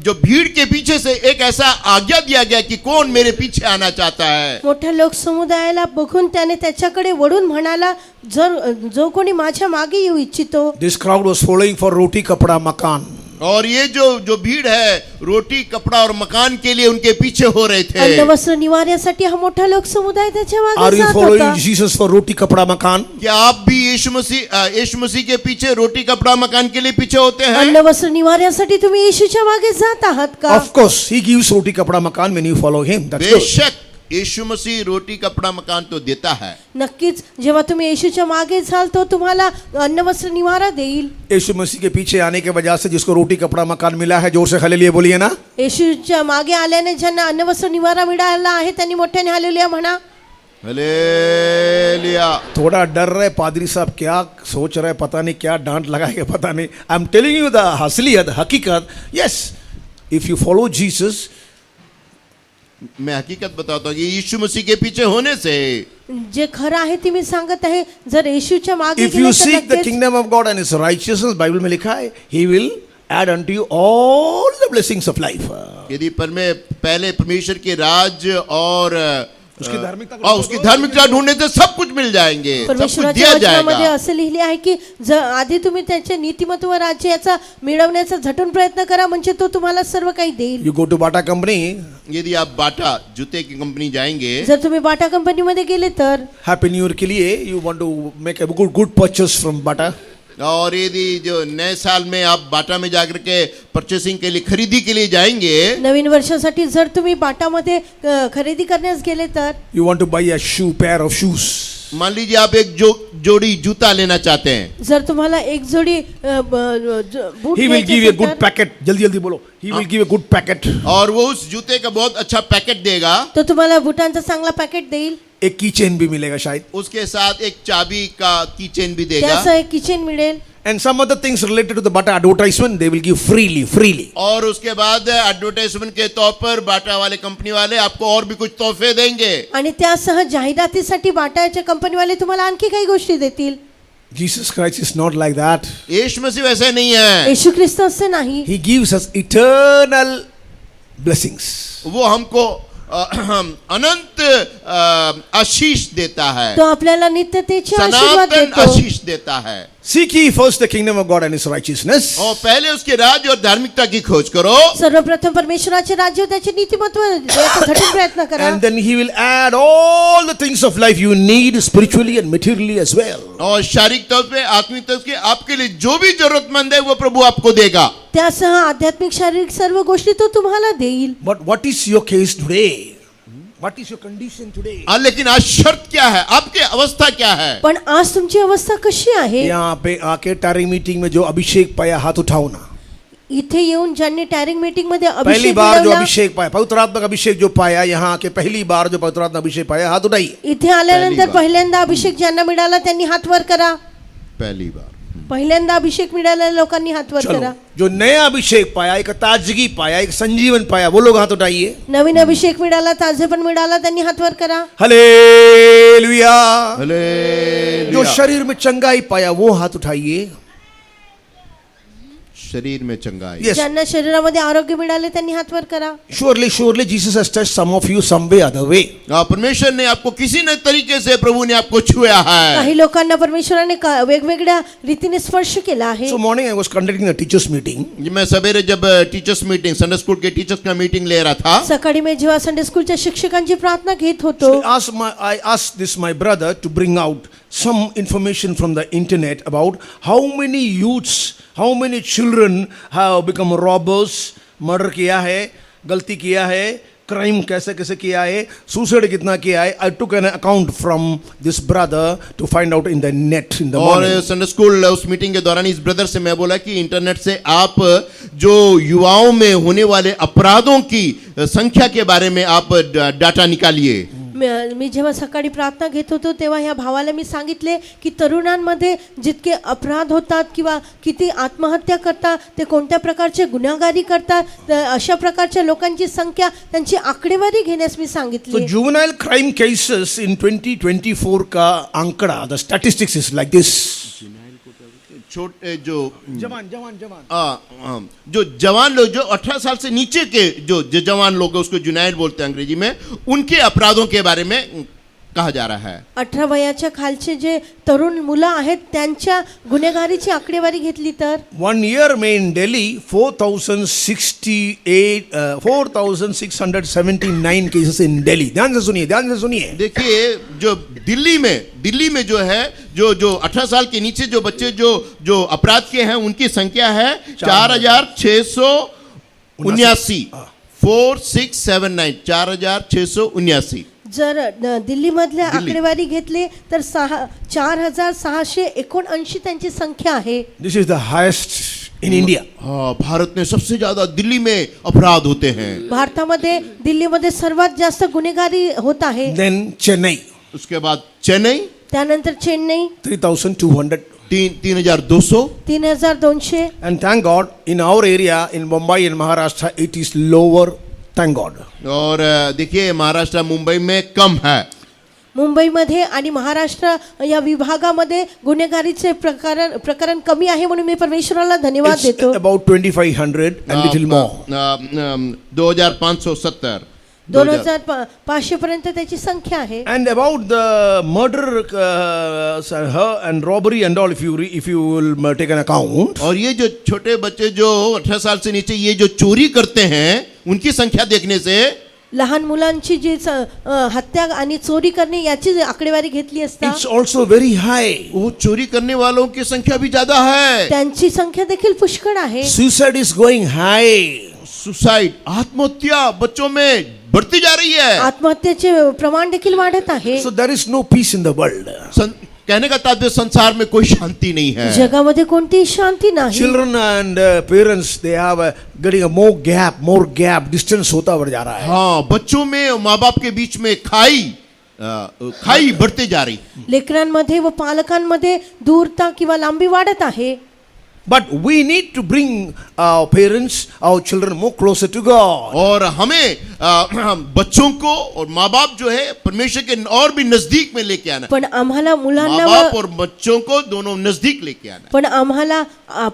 जो भीड़ के पीछे से एक ऐसा आज्ञा दिया गया कि कौन मेरे पीछे आना चाहता है। मोठ्या लोकसमुदायाला बघून त्याने त्याच्याकडे वळून म्हणाला, जो कोणी माझ्या मागे येऊ इच्छितो. This crowd was following for roti, kapda, makan. और ये जो भीड़ है, रोटी, कपड़ा और मकान के लिए उनके पीछे हो रहे थे। अन्न वस्त्र निवार्यासाठी हा मोठा लोकसमुदाय त्याच्या Are मागे you जात following होता. Jesus for roti, kapda, makan? क्या आप भी यीशु मसीह के पीछे रोटी, कपड़ा, मकान के लिए पीछे होते हैं? अन्न वस्त्र निवार्यासाठी तुम्ही येशूच्या मागे जात आहात का? Of course, he gives roti, kapda, makan when you follow him. That's good. बेशक यीशु मसीह रोटी, कपड़ा, मकान तो देता है। नक्कीच जेव्हा तुम्ही येशूच्या मागे जाल तो तुम्हाला अन्न वस्त्र निवारा देईल. यीशु मसीह के पीछे आने के वजह से जिसको रोटी, कपड़ा, मकान मिला है, जोर से हालेलुया बोलिए ना. येशूच्या मागे आल्याने ज्यांना अन्न वस्त्र निवारा मिळाला आहे त्यांनी मोठ्याने हालेलुया म्हणा. हालेलुया। थोड़ा डर रहे पादरी साहब, क्या सोच रहे पता नहीं, क्या डांट लगाएगा पता नहीं. I am telling you the असलियत, हकीकत. Yes, if you follow Jesus, मैं हकीकत बताता हूँ कि यीशु मसीह के पीछे होने से, जे खरं आहे ते मी सांगत आहे, जर येशूच्या मागे इफ यू गेले तर सीक द नक्कीच kingdom of God end his righteousness, Bible में लिखा है, he will add unto you all the blessings of life. यदि पहले परमेश्वर के राज और उसकी धार्मिकता को उसकी धार्मिकता ढूंढने से सब कुछ मिल जाएंगे, सब कुछ परमेश्वराच्या दिया वचनामध्ये जाएगा। असं लिहिले आहे की आधी तुम्ही त्याचे नीतिमत्व राज्य याचा मिळवण्याचा झटून प्रयत्न करा, म्हणजे तो तुम्हाला सर्व काही देईल. You go to Bata company, यदि आप बाटा जूते की कंपनी जाएंगे, जर तुम्ही बाटा कंपनीमध्ये गेले तर Happy New Year के लिए you want to make a good purchase from Bata. और यदि जो नए साल में आप बाटा में जाकर के परचेसिंग के लिए, खरीदी के लिए जाएंगे, नवीन वर्षासाठी जर तुम्ही बाटामध्ये खरेदी करण्यास गेले तर You want to buy a pair of shoes. मान लीजिए आप एक जोड़ी जूता लेना चाहते हैं, जर तुम्हाला एक जोडी बूट He will घ्यायचे give you a असेल good तर- packet. जल्दी जल्दी बोलो. He will give a good packet. और वो उस जूते का बहुत अच्छा पैकेट देगा, तो तुम्हाला बुटांचा चांगला पॅकेट देईल. एक की चेन भी मिलेगा शायद. उसके साथ एक चाबी का की चेन भी देगा, त्याचं एक किचन मिळेल. and some other things related to the Bata advertisement, they will give freely. और उसके बाद एडवर्टाइजमेंट के तौर पर बाटा वाले कंपनी वाले आपको और भी कुछ तोहफे देंगे. आणि त्यासह जाहिरातीसाठी बाटाच्या कंपनीवाले तुम्हाला आणखी काही गोष्टी देतील. Jesus Christ is not like that. यीशु मसीह वैसे नहीं है. येशू ख्रिस्त असे नाही. He gives us eternal blessings. वो हमको अनंत आशीष देता है, तो आपल्याला नित्यतेचे आशीर्वाद सनातन देतो. आशीष देता है. Seek ye first the kingdom of God and his righteousness. और पहले उसके राज्य और धार्मिकता की खोज करो, सर्वप्रथम परमेश्वराचे राज्य व त्याचे नीतिमत्व याचा कठीण प्रयत्न करा. And then he will add all the things of life you need spiritually and materially as well. और शारीरिक तौर पे आत्मिक तौर पे आपके लिए जो भी जरूरतमंद है वो प्रभु आपको देगा. त्यासह आध्यात्मिक शारीरिक सर्व गोष्टी तो तुम्हाला देईल. But what is your case today? What is your condition today? लेकिन आज शर्त क्या है, आपकी अवस्था क्या है? पण आज तुमची अवस्था कशी आहे? यहाँ पे आके टारी मीटिंग में जो अभिषेक पाया हाथ उठाओ ना. इथे येऊन ज्यांनी टॅरिंग मीटिंग मध्ये पहली अभिषेक बार जो मिळवला, अभिषेक पाया, पवित्रात्मक अभिषेक जो पाया यहाँ के पहली बार जो पवित्रात्मक अभिषेक पाया हाथ उठाइए. इथे आल्यानंतर पहिली बार. पहिल्यांदा अभिषेक ज्यांना मिळाला त्यांनी हात वर करा. पहली बार. पहिल्यांदा अभिषेक मिळालेल्या लोकांनी हात वर चलो, करा. जो नया अभिषेक पाया, एक ताजगी पाया, एक संजीवन पाया, वो लोग हाथ उठाइए. नवीन अभिषेक मिळाला, ताजेपण मिळाला, त्यांनी हात वर करा. हालेलुया. जो हालेलुया. शरीर में चंगाई पाया वो हाथ उठाइए. शरीर में चंगाई. Yes. ज्यांना शरीरामध्ये आरोग्य मिळाले त्यांनी हात वर करा. Surely Jesus has touched some of you some way other way. परमेश्वर ने आपको किसी न तरीके से प्रभु ने आपको छुआ है. काही लोकांना परमेश्वराने वेगवेगळ्या रीतीने स्पर्श केला आहे. So morning I was conducting a teachers meeting. मैं सवेरे जब टीचर्स मीटिंग, संडे स्कूल के टीचर्स का मीटिंग ले रहा था, सकाळी मी जेव्हा संडे स्कूलच्या शिक्षकांची प्रार्थना घेत So होतो, I asked this my brother to bring out some information from the internet about how many youths, how many children have become robbers, murder किया है, गलती किया है, क्राइम कैसे कैसे किया है, सुसाइड कितना किया है. I took an account from this brother to find out in the net in the morning. और संडे स्कूल उस मीटिंग के दौरान इस ब्रदर से मैं बोला कि इंटरनेट से आप जो युवाओं में होने वाले अपराधों की संख्या के बारे में आप डाटा निकालिए. मी जेव्हा सकाळी प्रार्थना घेत होतो तेव्हा ह्या भावाला मी सांगितले की तरुणांमध्ये जितके अपराध होतात किंवा किती आत्महत्या करतात, ते कोणत्या प्रकारचे गुन्हेगारी करतात, अशा प्रकारच्या लोकांची संख्या, त्यांची आकडेवारी घेण्यास मी So सांगितले. juvenile crime cases in 2024 का आंकड़ा, the statistics is like this. छोटे जो जवान जो जवान लोग, जो 18 साल से नीचे के जो जवान लोग हैं, उसको जुनाइड बोलते हैं अंग्रेजी में, उनके अपराधों के बारे में कहा जा रहा है. 18 वयाच्या खालचे जे तरुण मुलं आहेत त्यांच्या गुन्हेगारीची आकडेवारी घेतली तर 1 year में in Delhi 4,679 cases in Delhi. ध्यान से सुनिए. देखिए जो दिल्ली में जो है जो 18 साल के नीचे जो बच्चे जो अपराध के हैं उनकी संख्या है 4,679. 4679 4,679. जर दिल्लीमधल्या आकडेवारी घेतली तर 4,679 त्यांची संख्या आहे. This is the highest in India. हाँ, भारत में सबसे ज्यादा दिल्ली में अपराध होते हैं. भारतामध्ये दिल्लीमध्ये सर्वात जास्त गुन्हेगारी होत आहे. Then Chennai उसके बाद चेन्नई त्यानंतर Chennai 3,200. 3,200. 3,200. And thank God in our area in Mumbai and Maharashtra it is lower. Thank God. और देखिए महाराष्ट्र मुंबई में कम है. मुंबईमध्ये आणि महाराष्ट्र या विभागामध्ये गुन्हेगारीचे प्रकरण कमी आहे, म्हणून मी परमेश्वराला धन्यवाद It's देतो. about 2,500 and little more. 2,570. 2,500 पर्यंत त्याची संख्या आहे. And about the murder and robbery and all, if you will take an account. और ये जो छोटे बच्चे जो 18 साल से नीचे ये जो चोरी करते हैं उनकी संख्या देखने से लहान मुलांची जी हत्या आणि चोरी करणे याची आकडेवारी घेतली असता It's also very high. वो चोरी करने वालों की संख्या भी ज्यादा है. त्यांची संख्या देखील पुष्कळ आहे. Suicide is going high. Suicide, आत्महत्या बच्चों में बढ़ती जा रही है. आत्महत्येचे प्रमाण देखील वाढत आहे. So there is no peace in the world. कहने का तात्पर्य संसार में कोई शांति नहीं है. जगामध्ये कोणतीही शांती नाही. Children and parents, they have getting a more gap, distance होता बढ़ जा रहा है. हाँ, बच्चों में और माँ बाप के बीच में खाई बढ़ते जा रही. लेकरांमध्ये व पालकांमध्ये दूरता किंवा लांबी वाढत आहे. But we need to bring our parents, our children more closer to God. और हमें बच्चों को और माँ बाप जो है परमेश्वर के और भी नजदीक में लेके आना, पण आम्हाला माँ मुलांना बाप व और बच्चों को दोनों नजदीक लेके आना. पण आम्हाला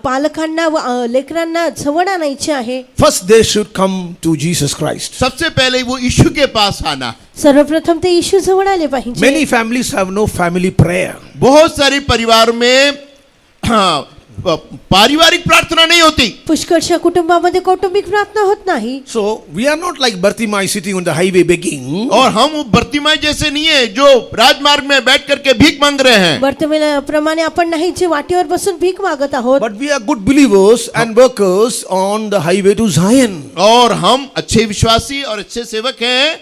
पालकांना व लेकरांना जवळ आणायचे आहे. First, they should come to Jesus Christ. सबसे पहले वो यीशु के पास आना. सर्वप्रथम ते येशू जवळ आले पाहिजे. Many families have no family prayer. बहुत सारे परिवार में पारिवारिक प्रार्थना नहीं होती. पुष्कळशा कुटुंबामध्ये कौटुंबिक प्रार्थना होत नाही. So we are not like Bartimaeus sitting on the highway begging. और हम वो बर्तिमाई जैसे नहीं है जो राजमार्ग में बैठ करके भीख मांग रहे हैं. प्रमाणे आपण नाही जे वाटेवर बसून भीक मागत आहोत. But we are good believers and workers on the highway to Zion. और हम अच्छे विश्वासी और अच्छे सेवक हैं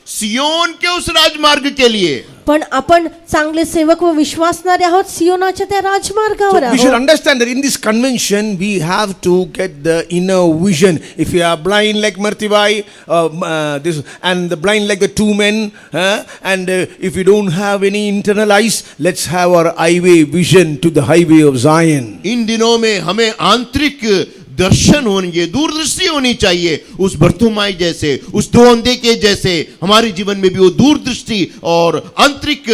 सियोन के उस राजमार्ग के लिए. पण आपण चांगले सेवक व विश्वासणारे आहोत सियोनाच्या त्या राजमार्गावर So we should आहोत. understand that in this convention we have to get the inner vision. If you are blind like Martivai, this and the blind like the two men, and if you don't have any internal eyes, let's have our highway vision to the highway of Zion. In दिनों में हमें आंतरिक दर्शन होंगे, दूरदृष्टि होनी चाहिए उस बर्तुमाई जैसे, उस दो अंधे के जैसे. हमारे जीवन में भी वो दूरदृष्टि और आंतरिक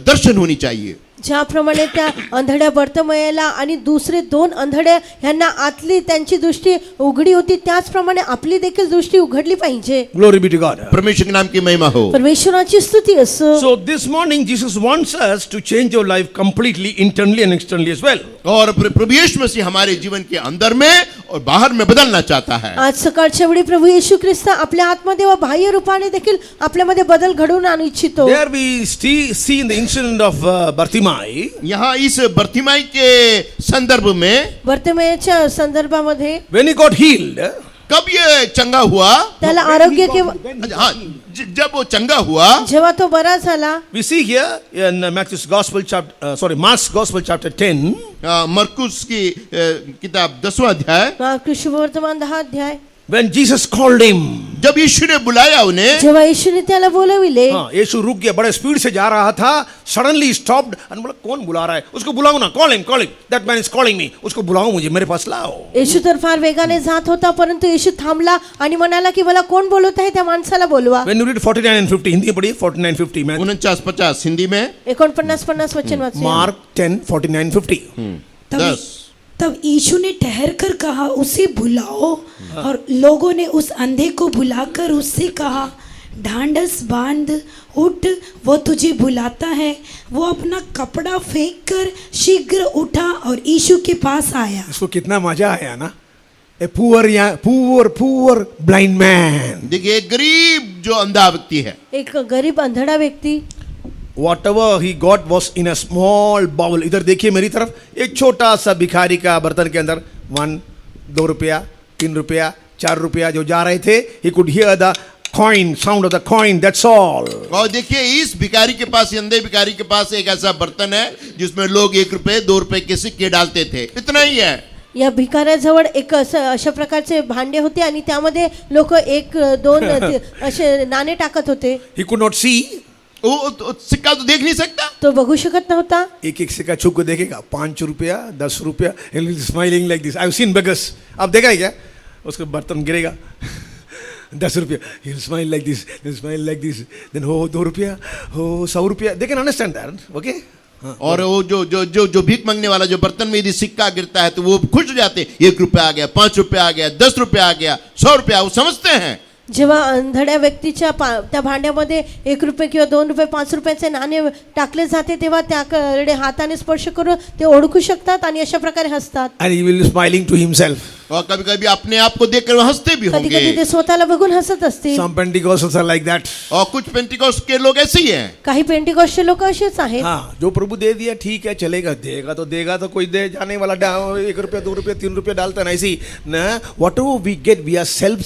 दर्शन होनी चाहिए. ज्याप्रमाणे त्या अंधड्या बर्तमयाला आणि दुसरे दोन अंधड्या ह्यांना आतली त्यांची दृष्टी उघडी होती त्याचप्रमाणे आपली देखील दृष्टी उघडली पाहिजे. Glory be to God. परमेश्वर के नाम की महिमा हो. परमेश्वराची स्तुती असो. So this morning Jesus wants us to change our life completely, internally and externally as well. और प्रभु यीशु मसीह हमारे जीवन के अंदर में और बाहर में बदलना चाहता है. आज सकाळच्या वेळी प्रभू येशू ख्रिस्त आपल्या आतमध्ये व बाह्य रूपाने देखील आपल्यामध्ये बदल घडवून आणू इच्छितो. There we see in the incident of Bartimaeus. यहाँ इस बर्तिमाई के संदर्भ में बर्तिमेयाच्या संदर्भामध्ये When he got healed, कब ये चंगा हुआ? त्याला आरोग्य हाँ, जब वो चंगा हुआ जेव्हा तो बरा झाला. we see here in Mark's Gospel chapter 10. मरकुस की किताब 10वां अध्याय, कृष्णवर्तमान 10 अध्याय. When Jesus called him, जब यीशु ने बुलाया उन्हें, जेव्हा येशूने त्याला बोलविले. हाँ, यीशु रुक गया, बड़े स्पीड से जा रहा था. Suddenly he stopped and बोला कौन बुला रहा है? उसको बुलाओ ना, call him. That man is calling me. उसको बुलाओ, मुझे मेरे पास लाओ. येशू तर फार वेगाने जात होता परंतु येशू थांबला आणि म्हणाला की मला कोण बोलवत आहे त्या माणसाला बोलवा. When you read 49 and 50, Hindi में पढ़िए 49 50 में. 49-50 हिंदी में, 49-50 वचन वाचूया. Mark 10 49 50. तब यीशु ने ठहर कर कहा उसे बुलाओ, और लोगों ने उस अंधे को बुलाकर उससे कहा ढांढस बांध, उठ, वो तुझे बुलाता है. वो अपना कपड़ा फेंक कर शीघ्र उठा और यीशु के पास आया. इसको कितना मजा आया ना. A poor blind man. देखिए गरीब जो अंधा व्यक्ति है, एक गरीब अंधड़ा व्यक्ति, Whatever he got was in a small bowl. इधर देखिए मेरी तरफ, एक छोटा सा भिखारी का बर्तन के अंदर 1 2 रुपया 3 रुपया 4 रुपया जो जा रहे थे. He could hear the coin, sound of the coin, that's all. और देखिए इस भिखारी के पास, अंधे भिखारी के पास एक ऐसा बर्तन है जिसमें लोग 1 रुपये 2 रुपये के सिक्के डालते थे, इतना ही है. या भिकाऱ्याजवळ एक अशा प्रकारचे भांडे होते आणि त्यामध्ये लोक 1 2 असे नाणे टाकत होते. He could not see. वो सिक्का तो देख नहीं सकता, तो बघू शकत नव्हता. एक सिक्का छुप के देखेगा, 5 रुपया 10 रुपया, smiling like this. I have seen beggars. आप देखा है क्या? उसका बर्तन गिरेगा 10 रुपया, he'll smile like this, then smile like this, then हो 2 रुपया, हो 100 रुपया. They can understand that, okay? और वो जो भीख मांगने वाला जो बर्तन में यदि सिक्का गिरता है तो वो खुश हो जाते. 1 रुपया आ गया, 5 रुपया आ गया, 10 रुपया आ गया, 100 रुपया, वो समझते हैं. जेव्हा अंधड्या व्यक्तीच्या त्या भांड्यामध्ये 1 रुपये किंवा 2 रुपये 5 रुपयाचे नाणे टाकले जाते तेव्हा त्याकडे हाताने स्पर्श करून ते ओळखू शकतात आणि अशा प्रकारे हसतात. And he will be smiling to himself. और कभी कभी अपने आप को देखकर हंसते भी कधी कधी होंगे. ते स्वतःला बघून हसत असतील. Some Pentecostals are like that. और कुछ पेंटिकॉस्ट के लोग ऐसे ही हैं. काही पेंटिकॉस्टचे लोक असेच आहेत. हाँ, जो प्रभु दे दिया ठीक है, चलेगा. देगा तो कोई दे जाने वाला 1 रुपया 2 रुपया 3 रुपया डालता है. ऐसी ना, whatever we get we are self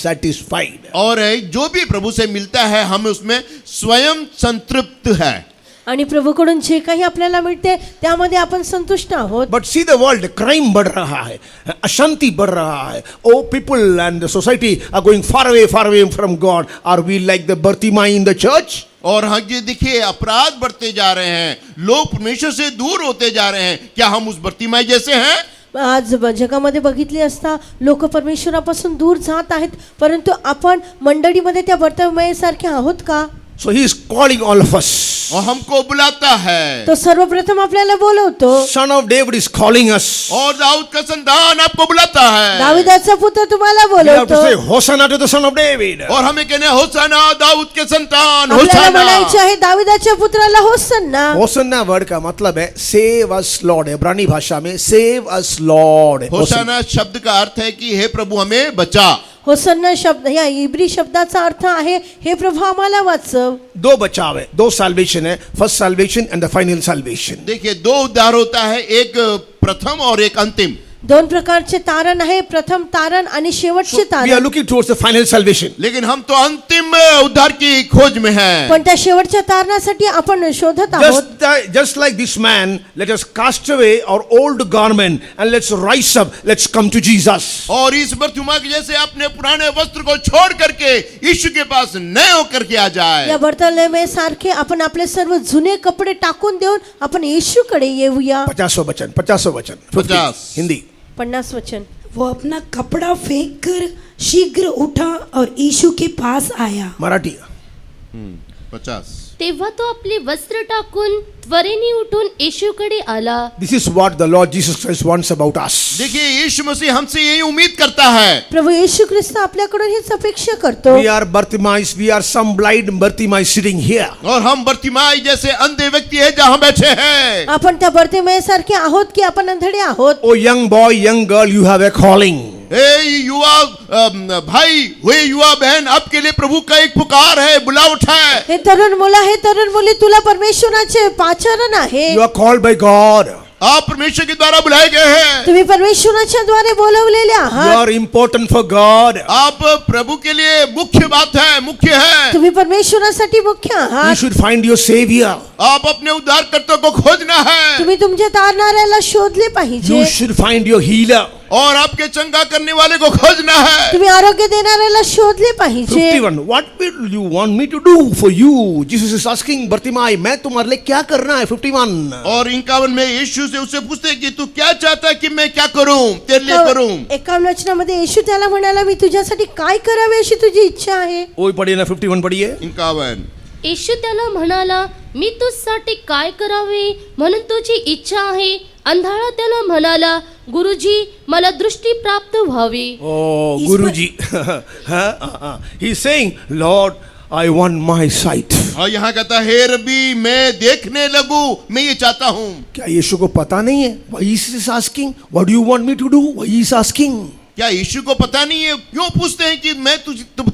satisfied. और जो भी प्रभु से मिलता है हम उसमें स्वयं संतृप्त है. आणि प्रभूकडून जे काही आपल्याला मिळते त्यामध्ये आपण संतुष्ट आहोत. But see the world, crime बढ़ रहा है, अशांति बढ़ रहा है. Oh, people and the society are going far away from God. Are we like the Bartimaeus in the church? और हाँ ये देखिए अपराध बढ़ते जा रहे हैं, लोग परमेश्वर से दूर होते जा रहे हैं. क्या हम उस बर्तिमाई जैसे हैं? आज जगामध्ये बघितले असता लोक परमेश्वरापासून दूर जात आहेत, परंतु आपण मंडळीमध्ये त्या बर्तिमाईसारखे आहोत का? So he is calling all of us. और हमको बुलाता है. तो सर्वप्रथम आपल्याला बोलवतो. Son of David is calling us. और दाऊद का संतान आपको बुलाता है. दाविदाचा पुत्र तुम्हाला We have to बोलवतो. say Hosanna to the Son of David. और हमें कहने होसाना दाऊद के संतान, आपल्याला होसाना. म्हणायचे आहे दाविदाच्या पुत्राला होसन्ना. होसन्ना वर्ड का मतलब है सेव अस लॉर्ड. इब्रानी भाषा में सेव अस लॉर्ड. होसाना शब्द का अर्थ है कि हे प्रभु हमें बचा. होसन्ना शब्द या इब्री शब्दाचा अर्थ आहे हे प्रभू आम्हाला वाचव. दो बचाव है, दो साल्वेशन है. First salvation and the final salvation. देखिए दो उद्धार होता है, एक प्रथम और एक अंतिम. दोन प्रकारचे तारण आहे, प्रथम तारण आणि शेवटचे We are तारण. looking towards the final salvation. लेकिन हम तो अंतिम उद्धार की खोज में हैं. पण त्या शेवटच्या तारणासाठी आपण शोधत आहोत. Just like this man, let us cast away our old garment and let's rise up. Let's come to Jesus. और इस बर्तिमा के जैसे अपने पुराने वस्त्र को छोड़ करके यीशु के पास नए होकर के आ जाए. या बर्तलेमे सारखे आपण आपले सर्व जुने कपडे टाकून देऊन आपण येशूकडे येऊया. 50वां वचन 50वां वचन 50. हिंदी. 50 वचन. वो अपना कपड़ा फेंक कर शीघ्र उठा और यीशु के पास आया. मराठी. 50. तेव्हा तो आपले वस्त्र टाकून त्वरेने उठून येशूकडे आला. This is what the Lord Jesus Christ wants about us. देखिए यीशु मसीह हमसे यही उम्मीद करता है. प्रभू येशू ख्रिस्त आपल्याकडून हीच अपेक्षा करतो. We are Bartimaeus. We are some blind Bartimaeus sitting here. और हम बर्तिमाई जैसे अंधे व्यक्ति हैं जहां बैठे हैं. आपण त्या बर्तिमाई सारखे आहोत की आपण अंधळे आहोत? Oh young boy, young girl, you have a calling. युवा भाई, वे युवा बहन, आपके लिए प्रभु का एक पुकार है, बुलावट है. हे तरुण मुलं, हे तरुण मुली, तुला परमेश्वराचे पाचारण आहे. You are called by God. आप परमेश्वर के द्वारा बुलाए गए हैं. तुम्ही परमेश्वराच्या द्वारे बोलवलेले You आहात. are important for God. आप प्रभु के लिए मुख्य बात है, मुख्य है. तुम्ही परमेश्वरासाठी मुख्य You आहात. should find your Savior. आप अपने उद्धारकर्ता को खोजना है. तुम्ही तुमच्या तारणाऱ्याला शोधले You पाहिजे. should find your healer. और आपके चंगा करने वाले को खोजना है. तुम्ही आरोग्य देणाऱ्याला शोधले पाहिजे. 51. What will you want me to do for you? Jesus is asking Bartimaeus, मैं तुम्हारे लिए क्या करना है? 51. और 51 में यीशु से उससे पूछते हैं कि तू क्या चाहता है कि मैं क्या करूं, तेरे लिए करूं. 51 वचनामध्ये येशू त्याला म्हणाला, मी तुझ्यासाठी काय करावे अशी तुझी इच्छा आहे. वही पढ़िए ना 51 पढ़िए. 51. येशू त्याला म्हणाला, मी तुझसाठी काय करावे म्हणून तुझी इच्छा आहे. अंधाळा त्याला म्हणाला, गुरुजी मला दृष्टी प्राप्त व्हावी. Oh, is Guruji. He's saying, Lord, I want my sight. और यहाँ कहता है, हे रब्बी मैं देखने लगूं, मैं ये चाहता हूं. क्या यीशु को पता नहीं है? Why is he asking? What do you want me to do? Why he is asking? क्या यीशु को पता नहीं है? क्यों पूछते हैं कि मैं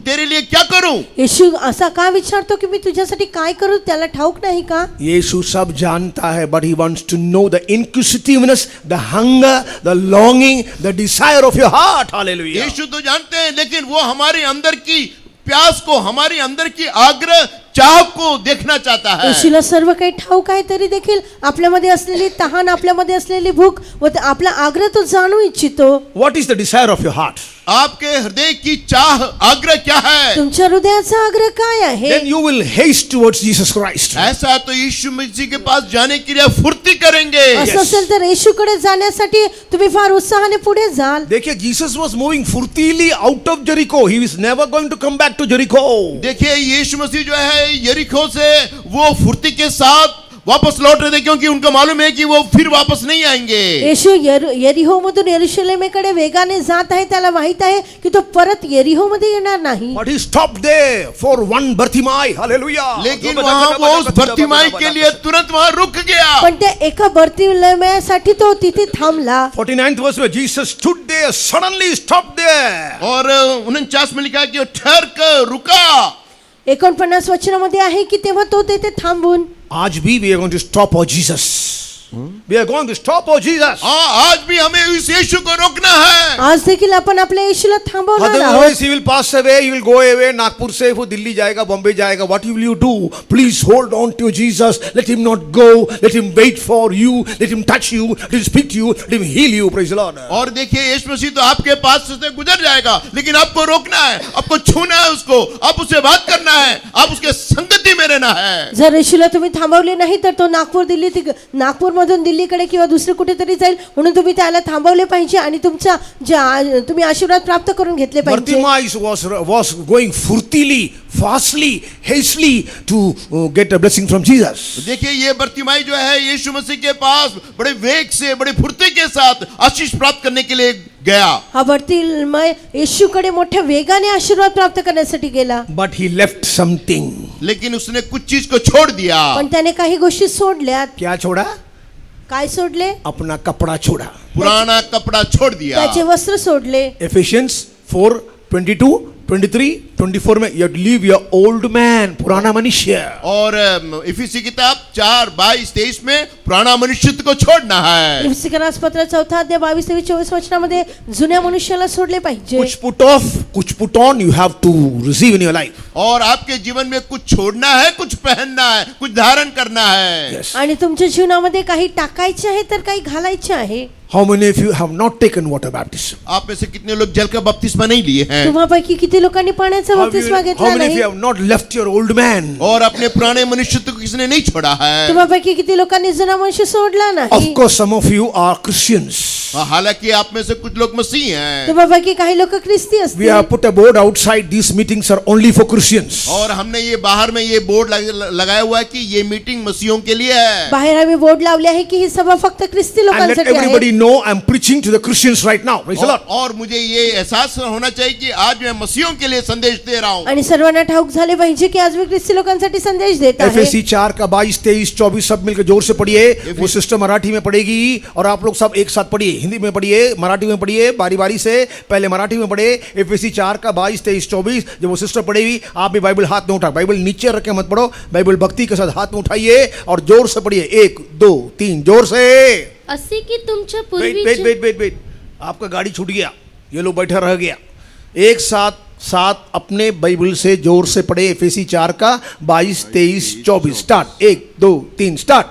तेरे लिए क्या करूं? येशू असा का विचारतो की मी तुझ्यासाठी काय करू? त्याला ठाऊक नाही का? यीशु सब जानता है, but he wants to know the inquisitiveness, the hunger, the longing, the desire of your heart. Hallelujah. यीशु तो जानते हैं, लेकिन वो हमारे अंदर की प्यास को, हमारी अंदर की आग्रह चाह को देखना चाहता है. येशूला सर्व काही ठाऊक आहे तरी देखील आपल्यामध्ये असलेली तहान, आपल्यामध्ये असलेली भूक व आपला आग्रह तो जाणू इच्छितो. What is the desire of your heart? आपके हृदय की चाह, आग्रह क्या है? तुमच्या हृदयाचा आग्रह काय आहे? Then you will haste towards Jesus Christ. ऐसा तो यीशु मसीह के पास जाने के लिए फुर्ती करेंगे. असं असेल तर येशूकडे जाण्यासाठी तुम्ही फार उत्साहाने पुढे जाल. देखिए, Jesus was moving furtively out of Jericho. He was never going to come back to Jericho. देखिए यीशु मसीह जो है यरीको से वो फुर्ती के साथ वापस लौट रहे थे, क्योंकि उनको मालूम है कि वो फिर वापस नहीं आएंगे. येशू यरीहोमधून यरूशलेमेकडे वेगाने जात आहे. त्याला माहित आहे की तो परत यरीहोमध्ये येणार नाही. But he stopped there for one Bartimaeus. Hallelujah. लेकिन वहां वो उस भर्तिमाई के लिए तुरंत वहां रुक गया. पण त्या एका बर्तिमेयासाठी तो तिथे थांबला. 49th verse where Jesus stood there, suddenly stopped there. और 49 में लिखा है कि वो ठहर कर रुका. 49 वचनामध्ये आहे की तेव्हा तो तेथे थांबून. आज भी we are going to stop our Jesus. We are going to stop our Jesus. आज भी हमें इस यीशु को रोकना है। आज देखील आपण आपल्या येशूला थांबवणार आहोत. Otherwise, he will pass away. He will go away. Nagpur से वो दिल्ली जाएगा, बॉम्बे जाएगा. What will you do? Please hold on to Jesus. Let him not go. Let him wait for you. Let him touch you. Let him speak to you. Let him heal you. Praise the Lord. और देखिए यीशु मसीह तो आपके pass से गुजर जाएगा, लेकिन आपको रोकना है, आपको छूना है उसको, आप उससे बात करना है, आप उसके संगति में रहना है। जर येशूला तुम्ही थांबवले नाही तर तो नागपूरमधून दिल्लीकडे किंवा दुसरे कुठेतरी जाईल, म्हणून तुम्ही त्याला थांबवले पाहिजे आणि तुमचा तुम्ही आशीर्वाद प्राप्त करून घेतले पाहिजे. Bartimaeus was going furtively, fastly, hastily to get a blessing from Jesus. देखिए ये बर्तिमाई जो है यीशु मसीह के पास बड़े वेग से, बड़े फुर्ती के साथ आशीष प्राप्त करने के लिए गया। हा बर्तिमाई येशूकडे मोठ्या वेगाने आशीर्वाद प्राप्त करण्यासाठी गेला, But he left something. लेकिन उसने कुछ चीज को छोड़ दिया। पण त्याने काही गोष्टी सोडल्यात. क्या छोड़ा? काय सोडले? अपना कपड़ा छोड़ा. पुराना कपड़ा छोड़ दिया। त्याचे वस्त्र सोडले. Ephesians 4:22, 23, 24 में you leave your old man, पुराना मनुष्य. और इफिसी किताब 4:22-23 में पुराना मनुष्य को छोड़ना है। इफिसिकरास पत्र 4 अध्याय 22-24 वचनामध्ये जुन्या मनुष्याला सोडले पाहिजे. कुछ put off, कुछ put on, you have to receive in your life. और आपके जीवन में कुछ छोड़ना है, कुछ पहनना है, कुछ धारण करना है। Yes. आणि तुमच्या जीवनामध्ये काही टाकायचे आहे तर काही घालायचे आहे. How many of you have not taken water baptism? आप में से कितने लोग जल का बपतिस्मा नहीं लिए हैं? तुम्हापैकी किती लोकांनी पाण्याचा बपतिस्मा How घेतला many of नाही? you have not left your old man? और अपने पुराने मनुष्यत्व को किसने नहीं छोड़ा है? तुम्हापैकी किती लोकांनी जुना मनुष्य सोडला Of नाही? course, some of you are Christians. हालांकि आप में से कुछ लोग मसीह हैं। तुम्हापैकी काही लोक ख्रिस्ती We असतील. have put a board outside. These meetings are only for Christians. और हमने ये बाहर में ये बोर्ड लगाया हुआ है कि ये मीटिंग मसीहों के लिए है। बाहेर आम्ही बोर्ड लावले आहे की ही सभा फक्त ख्रिस्ती And let लोकांसाठी everybody आहे. know I'm preaching to the Christians right now. Praise the Lord. और मुझे ये एहसास होना चाहिए कि आज मैं मसीहों के लिए संदेश दे रहा हूँ। आणि सर्वांना ठाऊक झाले पाहिजे की आज मी ख्रिस्ती लोकांसाठी संदेश देत आहे. FSC 4 का 22, 23, 24 सब मिलकर जोर से पढ़िए. वो सिस्टर मराठी में पढ़ेगी और आप लोग सब एक साथ पढ़िए. हिंदी में पढ़िए, मराठी में पढ़िए, बारी बारी से. पहले मराठी में पढ़े. FSC 4 का 22, 23, 24 जब वो सिस्टर पढ़ेगी आप भी बाइबल हाथ में उठा. बाइबल नीचे रख के मत पढ़ो. बाइबल भक्ति के साथ हाथ में उठाइए और जोर से पढ़िए. 1, 2, 3 जोर से. असे की तुमच्या वेट पूर्वी आपका गाड़ी छूट गया. ये लोग बैठा रह गया. एक साथ अपने बाइबल से जोर से पढ़े. एफएसी 4 का 22, 23, 24 स्टार्ट. 1, 2, 3 स्टार्ट.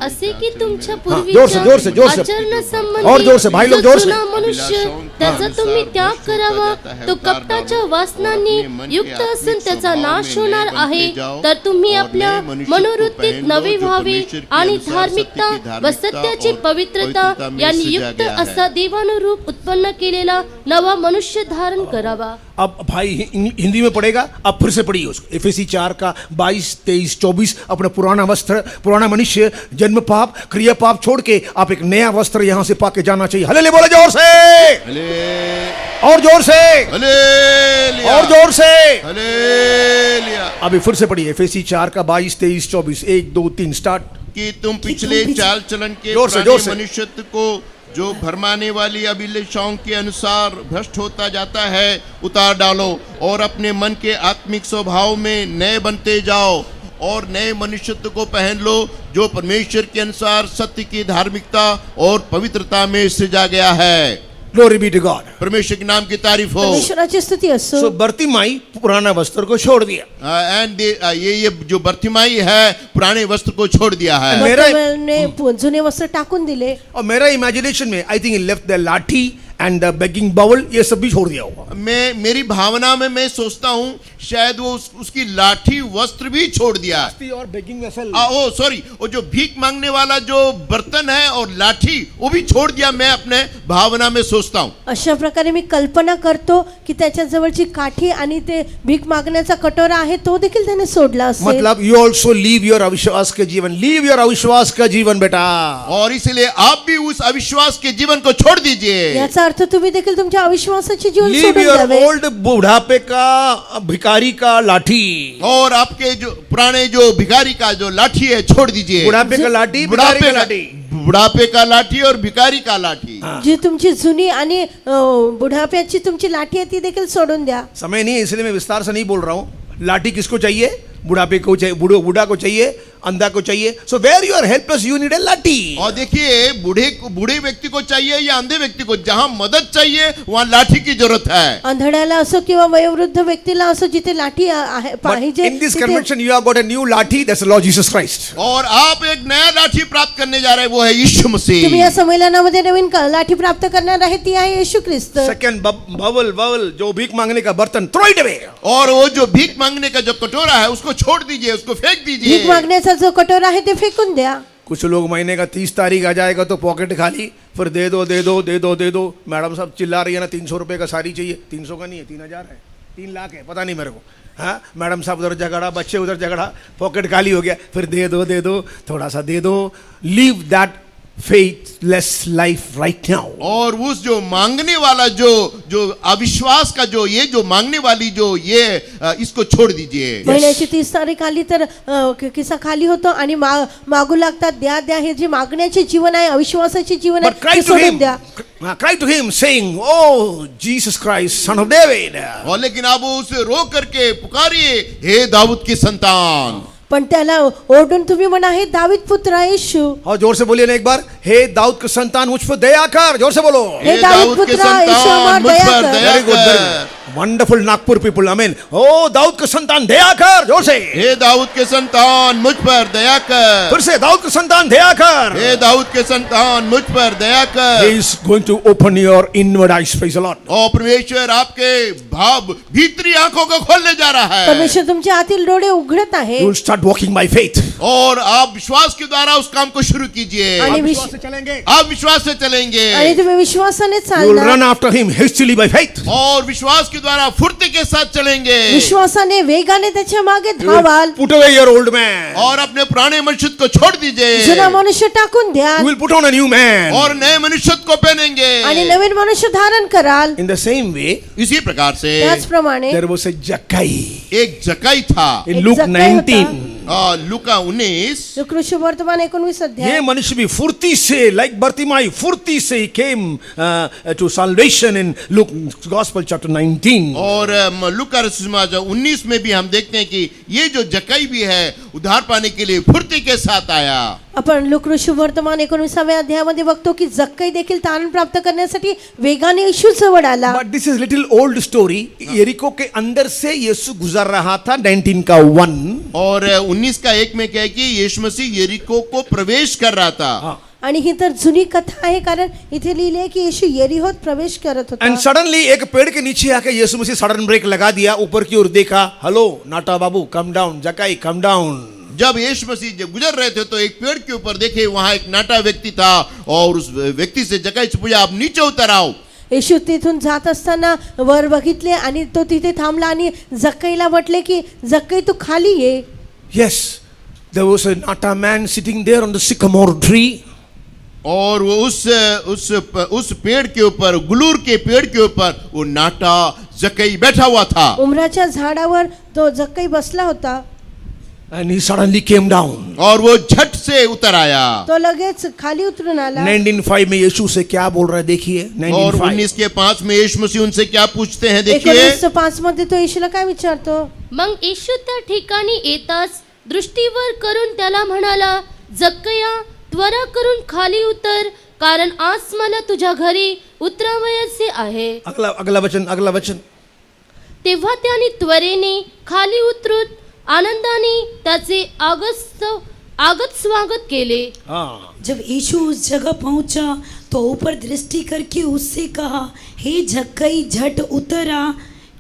असे की तुमच्या जोर से, जोर से, जोर से. आचरणासंबंधी और जोर से, भाई लोग, जोर से. जो जुना मनुष्य त्याचा तुम्ही त्याग करावा, तो कपटाच्या वासनांनी युक्त असून त्याचा नाश होणार आहे. तर तुम्ही आपल्या मनोवृत्तीत नवे व्हावे आणि धार्मिकता व सत्याची पवित्रता यांनी युक्त असा देवानुरूप उत्पन्न केलेला नवा मनुष्य धारण करावा. अब भाई हिंदी में पढ़ेगा. अब फिर से पढ़िए उसको. एफएसी 4 का 22, 23, 24 अपना पुराना वस्त्र, पुराना मनुष्य, जन्म पाप, क्रिया पाप छोड़ के आप एक नया वस्त्र यहां से पाके जाना चाहिए. हालेलुया बोले जोर से. और जोर से. हालेलुया। और जोर से. हालेलुया। अभी फिर से पढ़िए. एफएसी 4 का 22, 23, 24 1, 2, 3 स्टार्ट. कि तुम पिछले चाल चलन के जोर से, पुराने जोर से. मनुष्यत्व को जो भरमाने वाली अभिलाषाओं के अनुसार भ्रष्ट होता जाता है उतार डालो और अपने मन के आत्मिक स्वभाव में नए बनते जाओ और नए मनुष्यत्व को पहन लो जो परमेश्वर के अनुसार सत्य की धार्मिकता और पवित्रता में सजा गया है. Glory be to God. परमेश्वर के नाम की तारीफ हो. परमेश्वराची स्तुती असो. सो बर्तिमाई पुराना वस्त्र को छोड़ दिया. एंड ये जो बर्तिमाई है पुराने वस्त्र को छोड़ दिया है. बर्तिमाईने जुने वस्त्र टाकून दिले. और मेरा इमेजिनेशन में आई थिंक लेफ्ट द लाठी एंड द बेगिंग बाउल ये सब भी छोड़ दिया होगा. मेरी भावना में मैं सोचता हूँ शायद वो उसकी लाठी वस्त्र भी छोड़ दिया. और बेगिंग वेसल. ओ सॉरी, वो जो भीख मांगने वाला जो बर्तन है और लाठी वो भी छोड़ दिया. मैं अपने भावना में सोचता हूँ. अशा प्रकारे मी कल्पना करतो की त्याच्या जवळची काठी आणि ते भीक मागण्याचा कटोरा आहे तो देखील त्याने सोडला असेल. मतलब यू ऑल्सो लीव योर अविश्वास के जीवन. लीव योर अविश्वास का जीवन बेटा. और इसलिए आप भी उस अविश्वास के जीवन को छोड़ दीजिए. याचा अर्थ तुम्ही देखील तुमच्या अविश्वासाचे जीवन लीव सोडून योर द्यावे. ओल्ड बुढ़ापे का भिखारी का लाठी. और आपके जो पुराने जो भिखारी का जो लाठी है छोड़ दीजिए. बुढ़ापे का लाठी, भिखारी का लाठी. बुढ़ापे का लाठी और भिखारी का लाठी. जी तुमची जुनी आणि बुढाप्याची तुमची लाठी आहे ती देखील सोडून द्या. समय नहीं है इसलिए मैं विस्तार से नहीं बोल रहा हूँ. लाठी किसको चाहिए? बुढ़ापे को चाहिए, बूढ़ा को चाहिए अंधा को चाहिए. So where you are helpless, you need a lathi. और देखिए बूढ़े व्यक्ति को चाहिए या अंधे व्यक्ति को, जहां मदद चाहिए वहां लाठी की जरूरत है. आंधळ्याला असो किंवा वयोवृद्ध व्यक्तीला असो, जिथे लाठी But पाहिजे in this तिथे- convention, you have got a new lathi. That's the Lord Jesus Christ. और आप एक नया लाठी प्राप्त करने जा रहे हैं, वो है यीशु तुम्ही मसीह. या संमेलनामध्ये नवीन लाठी प्राप्त करणार आहे, ती आहे येशू ख्रिस्त. Second, bubble, जो भीख मांगने का बर्तन, throw it away. और वो जो भीख मांगने का जो कटोरा है उसको छोड़ दीजिए, उसको फेंक भीक दीजिए. मागण्याचा जो कटोरा आहे ते फेकून द्या. कुछ लोग महीने का 30 तारीख आ जाएगा तो पॉकेट खाली, फिर दे दो. मैडम साहब चिल्ला रही है ना, 300 रुपए का साड़ी चाहिए. 300 का नहीं है, 3000 है, 3 लाख है, पता नहीं मेरे को. हाँ, मैडम साहब उधर झगड़ा, बच्चे उधर झगड़ा, पॉकेट खाली हो गया, फिर दे दो, थोड़ा सा दे दो. Leave that faithless life right now. और उस जो मांगने वाला जो अविश्वास का जो मांगने वाली इसको छोड़ दीजिए. महिन्याची 30 तारीख आली तर किस्सा खाली होतो आणि मागू लागतात, द्या. हे जे मागण्याचे जीवन आहे, अविश्वासाचे जीवन But आहे, cry ते to सोडून him, द्या. cry to him saying, oh Jesus Christ, son of David. और लेकिन आप उसे रो करके पुकारिए, हे दाऊद की संतान. पण त्याला ओरडून तुम्ही म्हणा, हे दावीद पुत्र येशू. और जोर से बोलिए ना एक बार, हे दाऊद के संतान मुझ पर दया कर. जोर से बोलो. हे दाऊद दाऊद के पुत्र येशू आम्हावर संतान मुझ दया पर कर. दया Very good, very कर. good. Wonderful Nagpur people, amen. Oh Dawood के संतान दया कर. जोर से. हे दाऊद के संतान मुझ पर दया कर. फिर से दाऊद के संतान दया कर. हे दाऊद के संतान मुझ पर दया He कर. is going to open your inward eyes. Praise the Lord. और परमेश्वर आपके भाव भीतरी आंखों को खोलने जा रहा है. परमेश्वर तुमच्या आतील डोळे उघडत आहे You will start walking by faith. और आप विश्वास के द्वारा उस काम को शुरू कीजिए. आणि आप विश्व- विश्वास से चलेंगे. आप विश्वास से चलेंगे आणि तुम्ही विश्वासाने You will चालणार, run after him hastily by faith. और विश्वास के द्वारा फुर्ती के साथ चलेंगे. विश्वासाने वेगाने त्याच्या मागे You will धावाल. put away your old man. और अपने पुराने मनुष्य को छोड़ दीजिए जुना मनुष्य टाकून द्या You will put on a new man. और नए मनुष्य को पहनेंगे. आणि नवीन मनुष्य धारण कराल. In the same way, इसी प्रकार से त्याचप्रमाणे there was a Jackai एक जकाई था. in एक Luke जक्कई होता. 19. लूका 19. कृषी वर्तमान 19 अध्याय. ये मनुष्य भी फुर्ती से, like Bartimaeus, फुर्ती से he came to salvation in Luke Gospel chapter 19. और लूका रसूलमार्ग 19 में भी हम देखते हैं कि ये जो जकाई भी है उद्धार पाने के लिए फुर्ती के साथ आया. आपण लुकऋषी वर्तमान 19व्या अध्यायामध्ये बघतो की जक्कई देखील तारण प्राप्त करण्यासाठी वेगाने येशू जवळ आला. But this is little old story. यरीको के अंदर से यीशु गुजर रहा था 19 का 1. और 19 का 1 में क्या है कि यीशु मसीह यरीको को प्रवेश कर रहा था. आणि ही तर जुनी कथा आहे, कारण इथे लिहिले की येशू यरीहोत प्रवेश करत होता. And suddenly एक पेड़ के नीचे आके यीशु मसीह सडन ब्रेक लगा दिया, ऊपर की ओर देखा, हेलो नाटा बाबू कम डाउन, जकाई कम डाउन. जब यीशु मसीह जब गुजर रहे थे तो एक पेड़ के ऊपर देखे वहां एक नाटा व्यक्ति था और उस व्यक्ति से जकाई से पूछा, आप नीचे उतर आओ. येशू तिथून जात असताना वर बघितले आणि तो तिथे थांबला आणि जक्कईला म्हटले की जक्कई तू खाली ये. Yes, there was a Nata man sitting there on the sycamore tree. और वो उस पेड़ के ऊपर, गुलूर के पेड़ के ऊपर वो नाटा जकई बैठा हुआ था. उमराच्या झाडावर तो जक्कई बसला होता. And he suddenly came down. और वो झट से उतर आया. तो लगेच खाली उतरून आला. 19:5 में यीशु से क्या बोल रहा है देखिए. और 19:5. 19 के 5 में यीशु मसीह उनसे क्या पूछते हैं देखिए. 19:5 मध्ये तो येशूला काय विचारतो. मग येशू त्या ठिकाणी येताच दृष्टीवर करून त्याला म्हणाला, जक्कया त्वरा करून खाली उतर, कारण आज मला तुझ्या घरी उतरावयाचे आहे. अगला वचन. तेव्हा त्याने त्वरेने खाली उतरून आनंदाने त्याचे आगत स्वागत केले. जब यीशु उस जगह पहुंचा तो ऊपर दृष्टि करके उससे कहा, हे जक्कई झट उतर आ,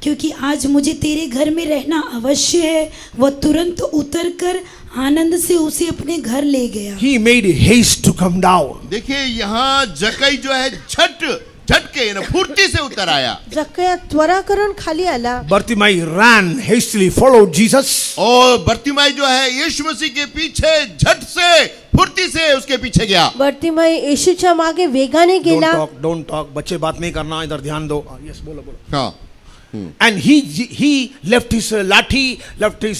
क्योंकि आज मुझे तेरे घर में रहना अवश्य है. वह तुरंत उतर कर आनंद से उसे अपने घर ले गया. He made haste to come down. देखिए यहाँ जकई जो है झटके ना फुर्ती से उतर आया. जक्कया त्वरा करून खाली आला. Bartimaeus ran hastily, followed Jesus. और बर्तिमाई जो है यीशु मसीह के पीछे झट से फुर्ती से उसके पीछे गया. बर्तिमाई येशूच्या मागे वेगाने गेला. Don't talk. बच्चे बात नहीं करना, इधर ध्यान दो. Yes, बोलो. हाँ. And he left his lathi, left his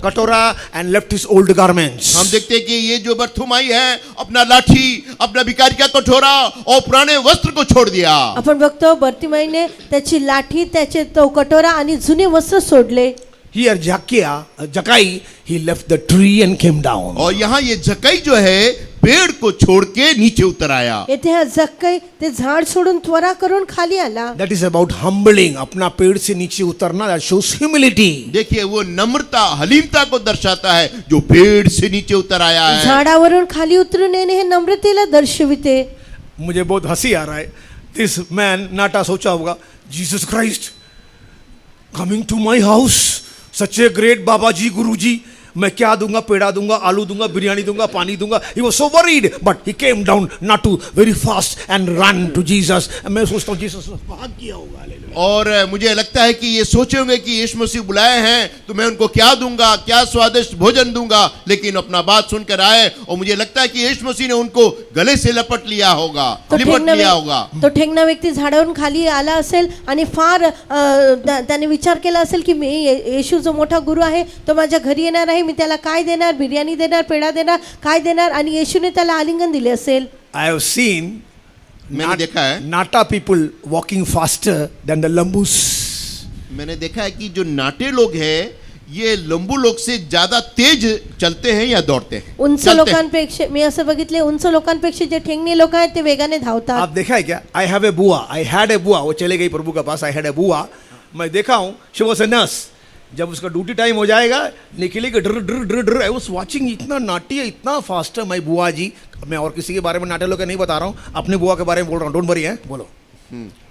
katora, and left his old garments. हम देखते हैं कि ये जो बर्तिमाई है अपना लाठी, अपना भिखारी का कटोरा और पुराने वस्त्र को छोड़ दिया. आपण बघतो बर्तिमाईने त्याची लाठी, त्याचे तो कटोरा आणि जुने वस्त्र सोडले. here Jakai, he left the tree and came down. और यहाँ ये जक्कई जो है पेड़ को छोड़ के नीचे उतर आया. येथे हा जक्कई ते झाड सोडून त्वरा करून खाली आला. That is about humbling. अपना पेड़ से नीचे उतरना, that shows humility. देखिए वो नम्रता हलीमता को दर्शाता है जो पेड़ से नीचे उतर आया है. झाडावरून खाली उतरून येणे हे नम्रतेला दर्शविते. मुझे बहुत हंसी आ रहा है. This man, नाटा सोचा होगा, Jesus Christ coming to my house, such a great बाबा जी गुरु जी, मैं क्या दूंगा, पेड़ा दूंगा, आलू दूंगा, बिरयानी दूंगा, पानी दूंगा. He was so worried, but he came down not to very fast and run to Jesus. मैं सोचता हूँ Jesus भाग गया होगा. और मुझे लगता है कि ये सोचे होंगे कि यीशु मसीह बुलाए हैं तो मैं उनको क्या दूंगा, क्या स्वादिष्ट भोजन दूंगा, लेकिन अपना बात सुनकर आए और मुझे लगता है कि यीशु मसीह ने उनको गले से लपट लिया होगा, लिपट लिया होगा. तो ठेंगणा व्यक्ती झाडावरून खाली आला असेल आणि फार त्याने विचार केला असेल की मी येशू जो मोठा गुरु आहे तो माझ्या घरी येणार आहे, मी त्याला काय देणार, बिर्याणी देणार, पेढा देणार, काय देणार, आणि येशूने त्याला आलिंगन दिले असेल. I have seen मैंने देखा है, Nata people walking faster than the Lambus. मैंने देखा है कि जो नाटे लोग हैं ये लंबू लोग से ज्यादा तेज चलते हैं या दौड़ते हैं. उंच चलते हैं. लोकांपेक्षा मी असं बघितले, उंच लोकांपेक्षा जे ठेंगणे लोक आहेत ते वेगाने धावतात. आप देखा है क्या? I have a बुआ. I had a बुआ. वो चले गई प्रभु के पास. I had a बुआ. मैं देखा हूँ. She was a nurse. जब उसका ड्यूटी टाइम हो जाएगा निकलेगी ड्र ड्र ड्र ड्र. आई वाज वाचिंग, इतना नाटी है, इतना फास्ट है. मैं बुआ जी, मैं और किसी के बारे में नाटे लोग नहीं बता रहा हूँ, अपने बुआ के बारे में बोल रहा हूँ. डोंट वरी है, बोलो.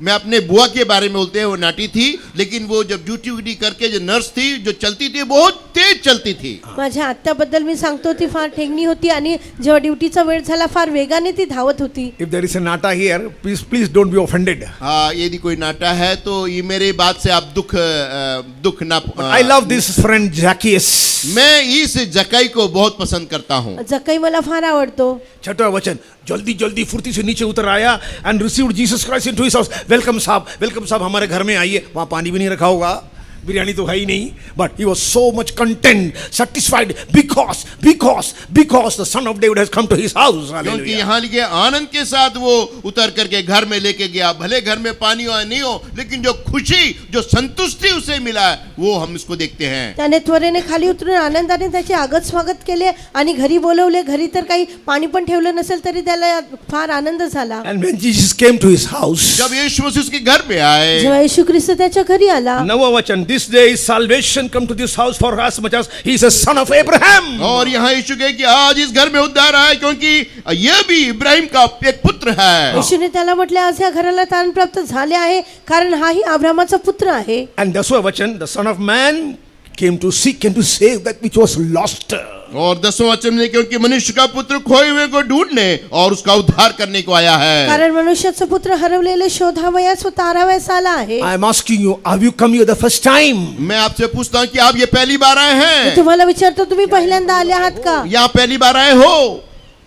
मैं अपने बुआ के बारे में बोलते हैं. वो नाटी थी लेकिन वो जब ड्यूटी व्यूटी करके जो नर्स थी जो चलती थी बहुत तेज चलती थी. माझ्या आत्याबद्दल मी सांगतो, ती फार ठेंगणी होती आणि जेव्हा ड्युटीचा वेळ झाला फार वेगाने ती धावत होती. इफ देयर इज अ नाटा here, please don't be offended. हाँ, यदि कोई नाटा है तो ये मेरे बात से आप दुख ना. I love this friend Zacchaeus. मैं इस जक्कई को बहुत पसंद करता हूँ. जक्कई मला फार आवडतो. छठवां वचन, जल्दी जल्दी फुर्ती से नीचे उतर आया and received Jesus Christ into his house. Welcome साहब हमारे घर में आइए. वहां पानी भी नहीं रखा होगा, बिरयानी तो है ही नहीं, but he was so much content, satisfied because the son of David has come to his house. क्योंकि यहाँ लिखे आनंद के साथ वो उतर करके घर में लेके गया. भले घर में पानी हो नहीं हो, लेकिन जो खुशी जो संतुष्टि उसे मिला है वो हम इसको देखते हैं. त्याने त्वरेने खाली उतरून आनंदाने त्याचे आगत स्वागत केले आणि घरी बोलवले. घरी तर काही पाणी पण ठेवलं नसेल तरी त्याला फार आनंद झाला. And when Jesus came to his house, जब यीशु मसीह उसके घर में आए, जेव्हा येशू ख्रिस्त त्याच्या घरी आला, नववा वचन, this day is salvation come to this house for as much as he is a son of Abraham. और यहाँ यीशु कहे कि आज इस घर में उद्धार आया क्योंकि ये भी इब्राहिम का एक पुत्र है. येशूने त्याला म्हटले आज या घराला तारण प्राप्त झाले आहे कारण हाही अब्राहमाचा पुत्र आहे. And दसवां वचन, the son of man came to seek and to save that which was lost. और 10वां वचन में क्योंकि मनुष्य का पुत्र खोए हुए को ढूंढने और उसका उद्धार करने को आया है. कारण मनुष्याचा पुत्र हरवलेले शोधावयास व तारावयास आला आहे. I am asking you, have you come here the first time? मैं आपसे पूछता हूँ कि आप ये पहली बार आए मी हैं, तुम्हाला विचारतो, तुम्ही पहिल्यांदा आले आहात का? यहाँ पहली बार आए हो?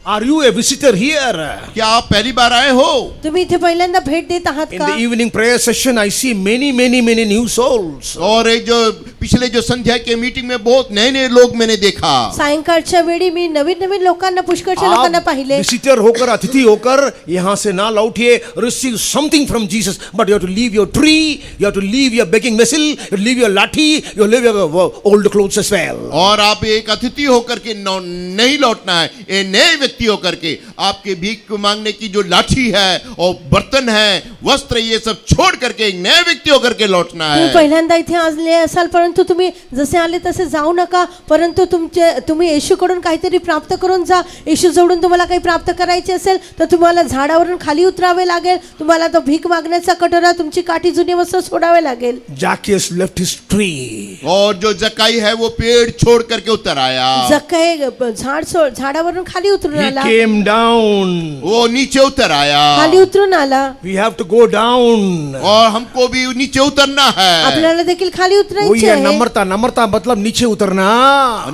Are you a visitor here? क्या आप पहली बार आए हो? तुम्ही इथे पहिल्यांदा भेट देत आहात In का? the evening prayer session, I see many new souls. और एक जो पिछले जो संध्या के मीटिंग में बहुत नए नए लोग मैंने देखा. सायंकाळच्या वेळी मी नवीन लोकांना, पुष्कळशा लोकांना पाहिले. विजिटर होकर, अतिथि होकर यहाँ से ना लौटिए. Receive something from Jesus, but you have to leave your tree, you have to leave your begging vessel, you have to leave your lathi, you have to leave your old clothes as well. और आप एक अतिथि होकर के नहीं लौटना है. ये नए व्यक्ति होकर के आपके भीख मांगने की जो लाठी है और बर्तन है, वस्त्र, ये सब छोड़ करके एक नए व्यक्ती होकर के लौटना तुम्ही है. पहिल्यांदा इथे आले असाल, परंतु तुम्ही जसे आले तसे जाऊ नका, परंतु तुम्ही येशूकडून काहीतरी प्राप्त करून जा. येशू जवळून तुम्हाला काही प्राप्त करायचे असेल तर तुम्हाला झाडावरून खाली उतरावे लागेल. तुम्हाला तो भीक मागण्याचा कटोरा, तुमची काठी, जुनी वस्त्र सोडावे लागेल. Zacchaeus left his tree. और जो जक्कई है वो पेड़ छोड़ करके उतर आया. जक्कई झाडावरून खाली उतरून He आला, came down. वो नीचे उतर आया. खाली उतरून आला. We have to go down. और हमको भी नीचे उतरना है. आपल्याला देखील खाली वही उतरायचे है आहे. नम्रता मतलब नीचे उतरना.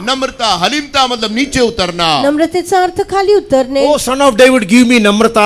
नम्रता, हलीमता मतलब नीचे उतरना. नम्रतेचा अर्थ खाली उतरणे. Oh son of David, give me नम्रता.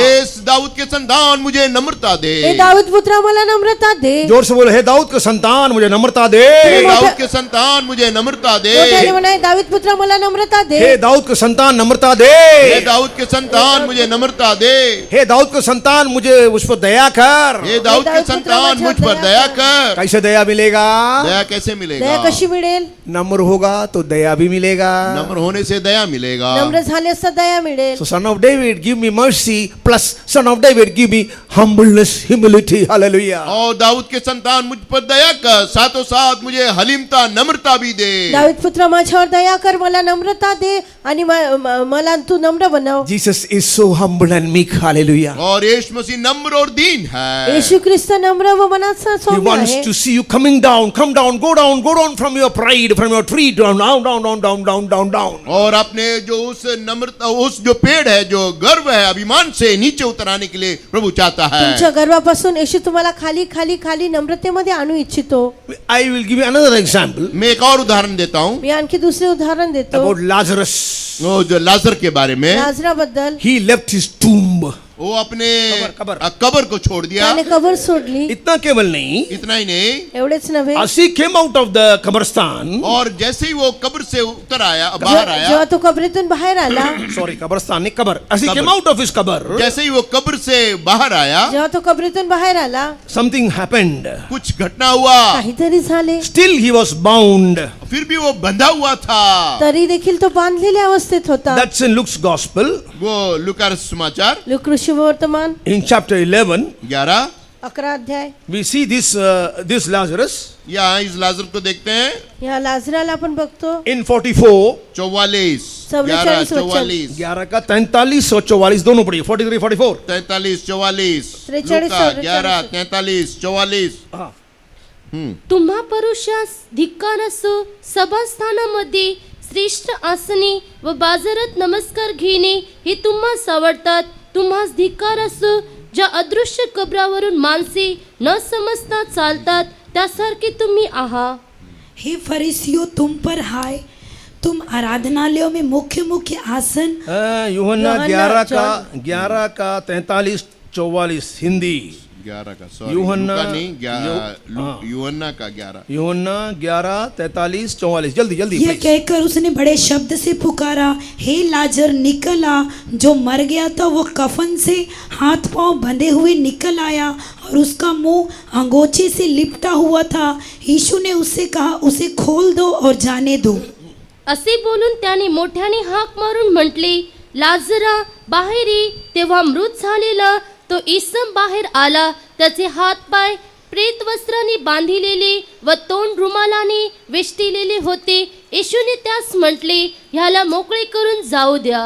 इस दाऊद के संतान मुझे नम्रता दे. हे दाऊद पुत्रा मला नम्रता दे. जोर से बोलो, हे दाऊद के संतान मुझे नम्रता दे. हे दाऊद के संतान मुझे नम्रता दे. मोठ्याने म्हणाय, दाऊद पुत्रा मला नम्रता दे. हे दाऊद के संतान नम्रता दे. हे दाऊद के संतान मुझे नम्रता दे. हे दाऊद के संतान मुझे उस पर दया कर. हे दाऊद के संतान मुझ पर दया कर. कैसे दया मिलेगा? दया दया कैसे मिलेगा? दया कशी मिळेल? नम्र होगा तो दया भी मिलेगा. नम्र होने से दया मिलेगा. नम्र झाल्यास तर दया मिळेल. So son of David, give me mercy, plus son of David, give me humbleness, humility. Hallelujah. और दाऊद के संतान मुझ पर दया कर, साथों साथ मुझे हलीमता नम्रता भी दे. दावीद पुत्र माझ्यावर दया कर, मला नम्रता दे आणि मला तू नम्र बनव. Jesus is so humble and meek. Hallelujah. और यीशु मसीह नम्र और दीन है. येशू ख्रिस्त नम्र व मनाचा He सौम्य wants आहे. to see you coming down, come down, go down from your pride, from your tree, down. और अपने जो उस नम्रता, उस जो पेड़ है, जो गर्व है, अभिमान से नीचे उतराने के लिए प्रभु चाहता तुमच्या है. गर्वापासून येशू तुम्हाला खाली खाली खाली नम्रतेमध्ये आणू इच्छितो. I will give you another example मैं एक और उदाहरण देता हूँ. मी आणखी दुसरे उदाहरण देतो. about Lazarus. वो जो लाजर के बारे में, लाजराबद्दल. He left his tomb. वो अपने कबर. कबर को छोड़ दिया. त्याने कबर सोडली. इतना केवल नहीं, इतना ही नहीं, एवढेच नव्हे, as he came out of the कब्रस्तान, और जैसे ही वो कब्र से उतर आया, बाहर आया, जेव्हा तो कबरीतून बाहेर आला, sorry, कब्रस्तान नहीं, कबर. As he कबर. came out of his कबर, जैसे ही वो कब्र से बाहर आया, जेव्हा तो कबरीतून बाहेर आला, something happened. कुछ घटना हुआ. काहीतरी झाले. Still he was bound. फिर भी वो बंधा हुआ था. तरी देखील तो बांधलेल्या अवस्थेत होता. That's in Luke's gospel. वो लूका समाचार लूका वर्तमान In chapter 11, 11, 11 अध्याय. we see this Lazarus. यहाँ इस लाजर को देखते हैं. या लाजराला आपण बघतो. In 44, 44, 44 44, 11 का 43 और 44 दोनों पढ़िए. 43, 44. 43, 44, 43, लूका 11, 43, 44. हाँ. तुम्हा पुरुषास धिक्कार असो, सभास्थानामध्ये श्रेष्ठ आसने व बाजारात नमस्कार घेणे हे तुम्हास आवडतात. तुम्हास धिक्कार असो, ज्या अदृश्य कबरावरून माणसे न समजता चालतात, त्यासारखे तुम्ही आहात. हे फरीसियों, तुम पर हाय, तुम आराधनालयों में मुख्य मुख्य आसन. यूहन्ना यूहन्ना 11 का 43, 44 हिंदी. 11 का, सॉरी, यूहन्ना लूका नहीं, यूहन्ना का 11. यूहन्ना 11, 43, 44. जल्दी जल्दी यह please. कहकर उसने बड़े शब्द से पुकारा, हे लाजर निकल आ. जो मर गया था वो कफन से हाथ पांव बंधे हुए निकल आया और उसका मुंह अंगोछे से लिपटा हुआ था. यीशु ने उससे कहा, उसे खोल दो और जाने दो. असे बोलून त्याने मोठ्याने हाक मारून म्हटले, लाजरा बाहेर ये. तेव्हा मृत झालेला तो इसम बाहेर आला. त्याचे हात पाय प्रेत वस्त्राने बांधिलेले व तोंड रुमालाने वेष्टिलेले होते. येशूने त्यास म्हटले, ह्याला मोकळे करून जाऊ द्या.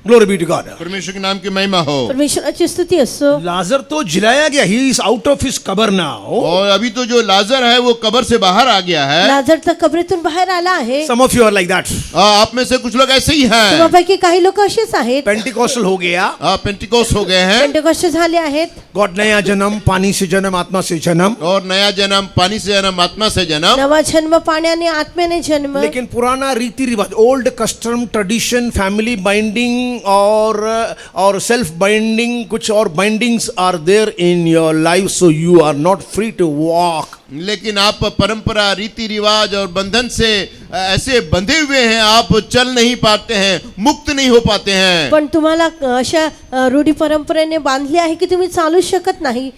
Glory be to God. परमेश्वर के नाम की महिमा हो. परमेश्वराची स्तुती असो. लाजर तो जिलाया गया. He is out of his कबर now. और अभी तो जो लाजर है वो कब्र से बाहर आ गया है. लाजर तर कबरीतून बाहेर आला आहे. Some of you are like that. आप में से कुछ लोग ऐसे ही हैं. तुम्हापैकी काही लोक असेच आहेत. पेंटिकॉस्टल हो गया. पेंटिकोस हो गए हैं. पेंटेकोस्ट झाले आहेत. गॉड नया जन्म, पानी से जन्म, आत्मा से जन्म. और नया जन्म, पानी से जन्म, आत्मा से जन्म. नवा जन्म पाण्याने आत्म्याने जन्म. लेकिन पुराना रीति रिवाज, old custom, tradition, family binding और सेल्फ बाइंडिंग, कुछ और bindings are there in your life, so you are not free to walk. लेकिन आप परंपरा, रीति रिवाज और बंधन से ऐसे बंधे हुए हैं, आप चल नहीं पाते हैं, मुक्त नहीं हो पाते हैं. पण तुम्हाला अशा रूढी परंपरेने बांधली आहे की तुम्ही चालू शकत नाही.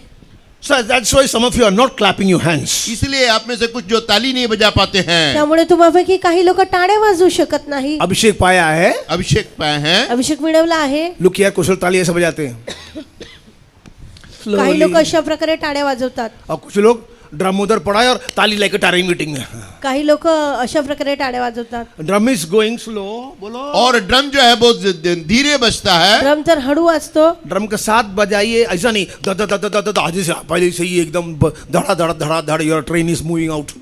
So that's why some of you are not clapping your hands. इसलिए आप में से कुछ जो ताली नहीं बजा पाते हैं. त्यामुळे तुम्हापैकी काही लोक टाळ्या वाजवू शकत नाही. अभिषेक पाया है. अभिषेक पाए हैं. अभिषेक मिळवला आहे. लुक यार, कुशल ताली ऐसे बजाते हैं. काही लोक Slowly. अशा प्रकारे टाळ्या वाजवतात. और कुछ लोग ड्रम उधर पड़ा है और ताली लेकर टारी मीटिंग में. काही लोक अशा प्रकारे टाळ्या वाजवतात. Drum is going slow. बोलो. और ड्रम जो है बहुत धीरे बजता है. ड्रम तर हळू वाजतो. ड्रम के साथ बजाइए, ऐसा नहीं the the the the the आगे से पहले से ही एकदम धड़ा धड़ा धड़ा धड़. Your train is moving out.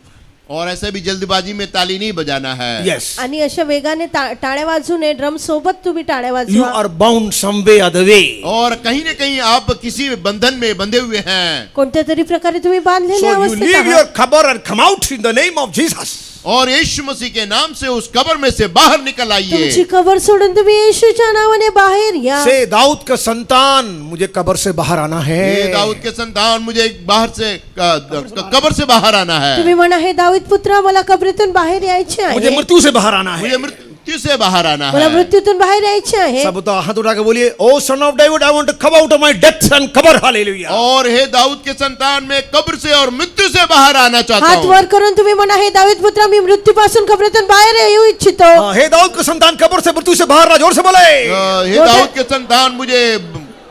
और ऐसे भी जल्दबाजी में ताली नहीं बजाना है. यस. आणि अशा वेगाने टाळ्या वाजवू नये. ड्रम सोबत तुम्ही टाळ्या यू वाजवा. आर बाउंड सम वे अदर वे. और कहीं न कहीं आप किसी बंधन में बंधे हुए हैं. कोणत्या तरी प्रकारे तुम्ही बांधलेल्या सो यू अवस्थेत लीव आहात. योर कबर and come out in the name of Jesus. और यीशु मसीह के नाम से उस कब्र में से बाहर निकल आइए. तुमची कबर सोडून तुम्ही येशूच्या नावाने बाहेर या. से दाऊद का संतान, मुझे कबर से बाहर आना है. हे दाऊद के संतान, मुझे बाहर से कब्र से बाहर आना है. तुम्ही म्हणा, हे दावीद पुत्र, मला कबरीतून बाहेर यायचे मुझे आहे. मृत्यु से बाहर आना है. मुझे मृत्यु मृत्यु से बाहर आना मला है। मृत्यूतून बाहेर यायचे आहे. सब तो हाथ उठा के बोलिए, O son of David, I want to come out of my death and cover, hallelujah. और हे दाऊद के संतान, मैं कब्र से और मृत्यु से बाहर आना चाहता हात हूँ। वर करून तुम्ही म्हणा, हे दावीद पुत्रा, मी मृत्यूपासून कब्रातून बाहेर येऊ इच्छितो. हे दाऊद के संतान कब्र से मृत्यु से बाहर ला, जोर से बोले। हे दाऊद के संतान, मुझे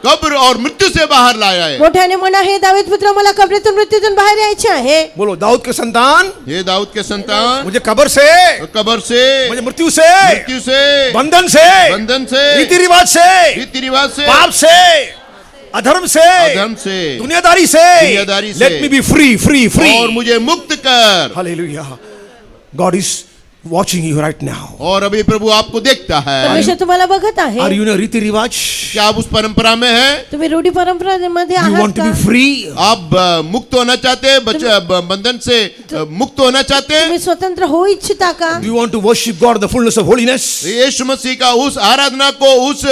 कब्र और मृत्यु से बाहर लाया है। मोठ्याने म्हणा, हे दावीद पुत्रा, मला कब्रातून मृत्यूतून बाहेर यायचे आहे. बोलो, दाऊद के संतान, हे दाऊद के संतान, मुझे कब्र से, कब्र से, मुझे मृत्यु से, मृत्यु से, बंधन से, बंधन से, रीति रिवाज से, रीति रिवाज से, पाप से, अधर्म से, अधर्म से, दुनियादारी से, दुनियादारी से, let me be free free free, और मुझे मुक्त कर। Hallelujah. God is watching you right now. और अभी प्रभु आपको देखता है। परमेश्वर तुम्हाला बघत आहे. आर यू इन रीति रिवाज? क्या आप उस परंपरा में हैं? तुम्ही रूढी परंपरामध्ये यू आहात वांट टू का? बी फ्री? आप मुक्त होना चाहते हैं, बंधन से मुक्त होना चाहते हैं? तुम्ही स्वतंत्र होऊ इच्छिता का? Do you want to worship God the fullness of holiness? Yeshu Masih का उस आराधना को, उस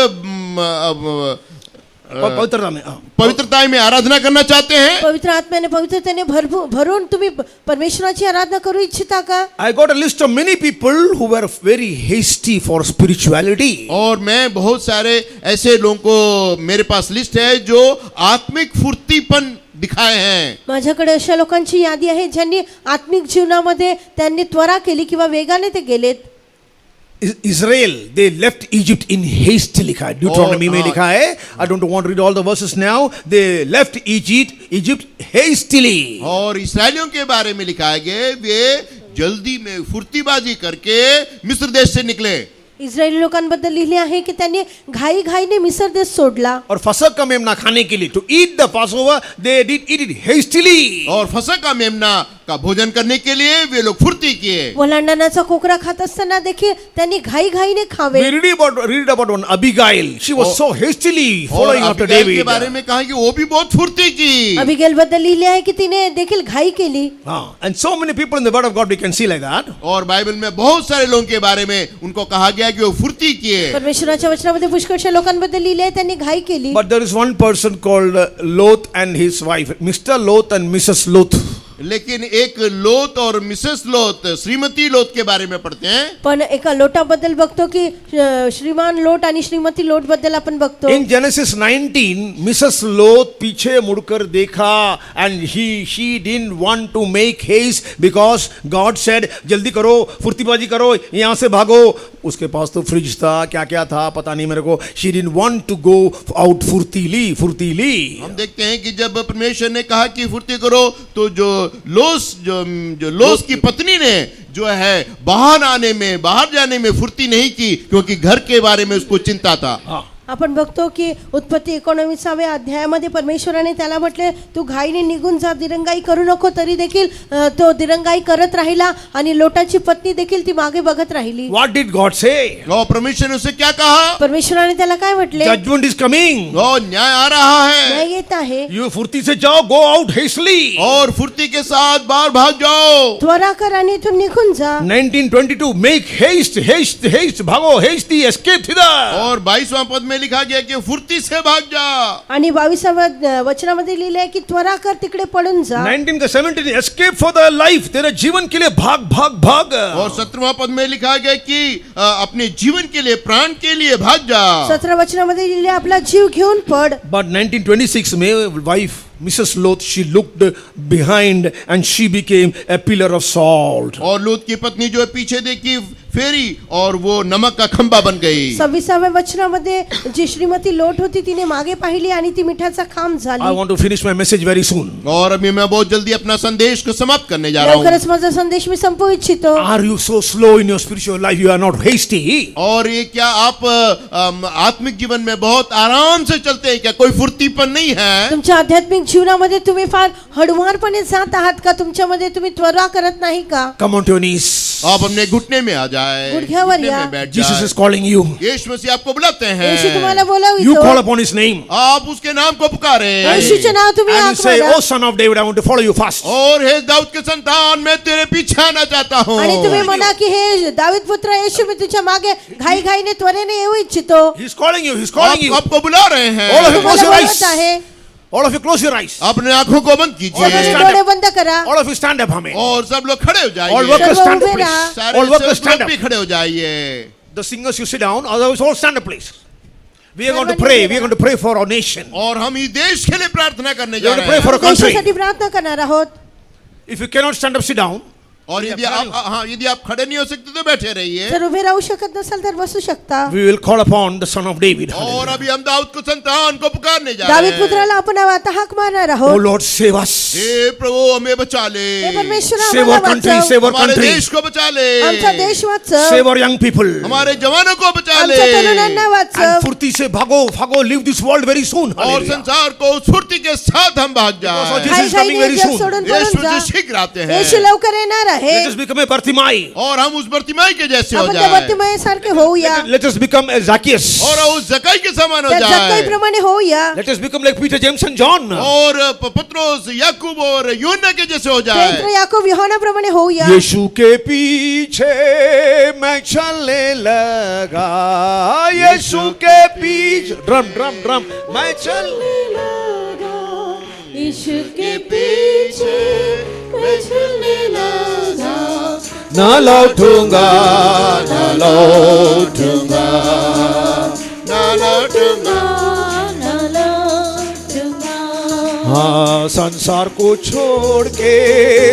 पवित्रता में, पवित्रता में आराधना करना चाहते हैं? पवित्र आत्म्याने पवित्रतेने भरून तुम्ही परमेश्वराची आराधना करू इच्छिता का? I got a list of many people who were very hasty for spirituality. और मैं बहुत सारे ऐसे लोगों को, मेरे पास लिस्ट है जो आत्मिक फुर्तीपन दिखाए हैं। माझ्याकडे अशा लोकांची यादी आहे ज्यांनी आत्मिक जीवनामध्ये त्यांनी त्वरा केली किंवा वेगाने ते गेलेत. Israel, they left Egypt in haste, लिखा है Deuteronomy में लिखा है. I don't want to read all the verses now. They left Egypt hastily. और इस्राएलियों के बारे में लिखा है कि वे जल्दी में फुर्तीबाजी करके मिस्र देश से निकले। इस्रायली लोकांबद्दल लिहिले आहे की त्यांनी घाई घाईने मिस्र देश सोडला. और फसह का मेमना खाने के लिए, to eat the Passover, they did eat it hastily. और फसह का मेमना का भोजन करने के लिए वे लोग फुर्ती किए। ओलांडण्याचा कोकरा खात असताना देखील त्यांनी घाई घाईने खावे. We read about one Abigail. She was so hastily और following after अबीगैल के David. बारे में कहा कि वो भी बहुत फुर्ती की। अबीगैल बद्दल लिहिले आहे की तिने देखील घाई केली. And so many people in the Word of God we can see like that. और बाइबल में बहुत सारे लोगों के बारे में उनको कहा गया कि वो फुर्ती किए। परमेश्वराच्या वचनामध्ये पुष्कळशा लोकांबद्दल लिहिले आहे त्यांनी घाई केली. But there is one person called Lot and his wife, Mr. Lot and Mrs. Lot. लेकिन एक लोत और मिसेस लोत, श्रीमती लोत के बारे में पढ़ते हैं। पण एका लोटाबद्दल बघतो की श्रीमान लोट आणि श्रीमती लोट बद्दल आपण बघतो. In Genesis 19, Mrs. Lot पीछे मुड़कर देखा and she didn't want to make haste because God said जल्दी करो, फुर्तीबाजी करो, यहाँ से भागो. उसके पास तो फ्रिज था, क्या क्या था पता नहीं मेरे को. She didn't want to go out फुर्तीली. हम देखते हैं कि जब परमेश्वर ने कहा कि फुर्ती करो, तो जो लोस की पत्नी ने जो है बाहर जाने में फुर्ती नहीं की, क्योंकि घर के बारे में उसको चिंता था। आपण बघतो की उत्पत्ती 19व्या अध्यायामध्ये परमेश्वराने त्याला म्हटले, तू घाईने निघून जा, दिरंगाई करू नको. तरी देखील तो दिरंगाई करत राहिला आणि लोटाची पत्नी देखील ती मागे बघत राहिली. What did God say? और परमेश्वर ने उसे क्या कहा? परमेश्वराने त्याला काय म्हटले? Judgment is coming. और न्याय आ रहा है। न्याय येत आहे. You फुर्ती से जाओ, go out hastily. और फुर्ती के साथ बाहर भाग जाओ। त्वरा कर आणि इथून निघून जा. 1922, make haste, भागो, hasty, escape thither. और 22वां पद में लिखा गया कि फुर्ती से भाग जा। आणि 22व्या वचनामध्ये लिहिले आहे की त्वरा कर, तिकडे पळून जा. 19 का 17, escape for the life. तेरे जीवन के लिए भाग. और 17वां पद में लिखा गया कि अपने जीवन के लिए, प्राण के लिए भाग जा। 17 वचनामध्ये लिहिले आपला जीव घेऊन पड. But 1926 में wife Mrs. Lot, she looked behind and she became a pillar of salt. और लूत की पत्नी जो है पीछे देखी फेरी और वो नमक का खंबा बन गई। 26व्या वचनामध्ये जी श्रीमती लोट होती तिने मागे पाहिली आणि ती मिठाचा खांब I झाली. want to finish my message very soon. और अभी मैं बहुत जल्दी अपना संदेश को समाप्त करने जा रहा हूँ। लवकरच माझा संदेश मी संपवू इच्छितो. Are you so slow in your spiritual life? You are not hasty. और ये क्या आप आत्मिक जीवन में बहुत आराम से चलते हैं क्या? कोई फुर्तीपन नहीं है? तुमच्या आध्यात्मिक जीवनामध्ये तुम्ही फार हळुवारपणे जात आहात का? तुमच्यामध्ये तुम्ही त्वरा करत नाही का? Come on to your knees. आप अपने घुटने में आ जाए, गुडघ्यावर घुटने या. में बैठ Jesus जाए। is calling you. यीशु मसीह आपको बुलाते येशू तुम्हाला हैं। You call बोलावितो. upon his name. आप उसके नाम को पुकारे येशूचे नाव तुम्ही And you हाक say, मारा. oh son of David, I want to follow you fast. और हे दाऊद के संतान, मैं तेरे पीछे आना चाहता हूँ। आणि तुम्ही म्हणा की हे दावीद पुत्र येशू, मी तुझ्या मागे घाई घाईने त्वरेने येऊ इच्छितो. He's calling you. He's calling you. आपको बुला रहे हैं। All of you close तुम्हाला your बोलत eyes. आहे. All of you close your eyes. अपने आंखों को बंद सगळे कीजिए डोळे बंद करा. All of you stand up, हमें. और सब लोग खड़े हो All जाइए। workers सर्व stand up, उभे please. राहा. सारे All workers सब stand लोग up. भी खड़े हो जाइए। The singers, you sit down, otherwise all stand up please. We are going to pray. We are going to pray for our nation. और हम इस देश के लिए प्रार्थना करने We जा are going to रहे pray for हैं. our country. देशासाठी प्रार्थना करणार आहोत. If you cannot stand up, sit down. और यदि आप खड़े नहीं हो सकते तो बैठे रहिए. जर उभे राहू शकत नसाल तर बसू शकता. We will call upon the son of David. और अभी हम दाऊद को संतान को पुकारने जा दावीद रहे हैं. पुत्राला आपण आता हाक मारणार Oh आहोत. Lord, save us. हे प्रभु हमें बचा हे ले. परमेश्वर Save our आम्हाला country. वाचव. Save our हमारे country. देश को बचा ले. आमचा देश वाचव. Save our young people. हमारे जवानों को बचा ले. आमच्या तरुणांना And वाचव. फुर्ती से भागो, भागो, leave this world very soon. और Hallelujah. संसार को स्फूर्ति के साथ हम भाग Because जाएं. Jesus is घाई coming very जग soon. सोडून पळून यीशु जा. जी शीघ्र आते हैं. येशू लवकर येणार आहे. Let us become a Bartimaeus. और हम उस बर्तिमाई के जैसे हो आपण त्या जाए. बत्तीमय सारखे होऊया. Let us become a Zacchaeus. और उस जकाई के समान हो त्या जाए. जक्कई प्रमाणे होऊया. Let us become like Peter, James and John. और पत्रोस याकूब और यूहन्ना के जैसे हो जाए. पेत्र याकूब यूहन्ना प्रमाणे होऊया. यीशु के पीछे मैं चलने लगा, यीशु के पीछे ड्रम ड्रम ड्रम मैं चलने यीशु के पीछे मैं चलने लगा. न लौटूंगा, न लौटूंगा. ना लौटूंगा. हाँ, संसार को छोड़ के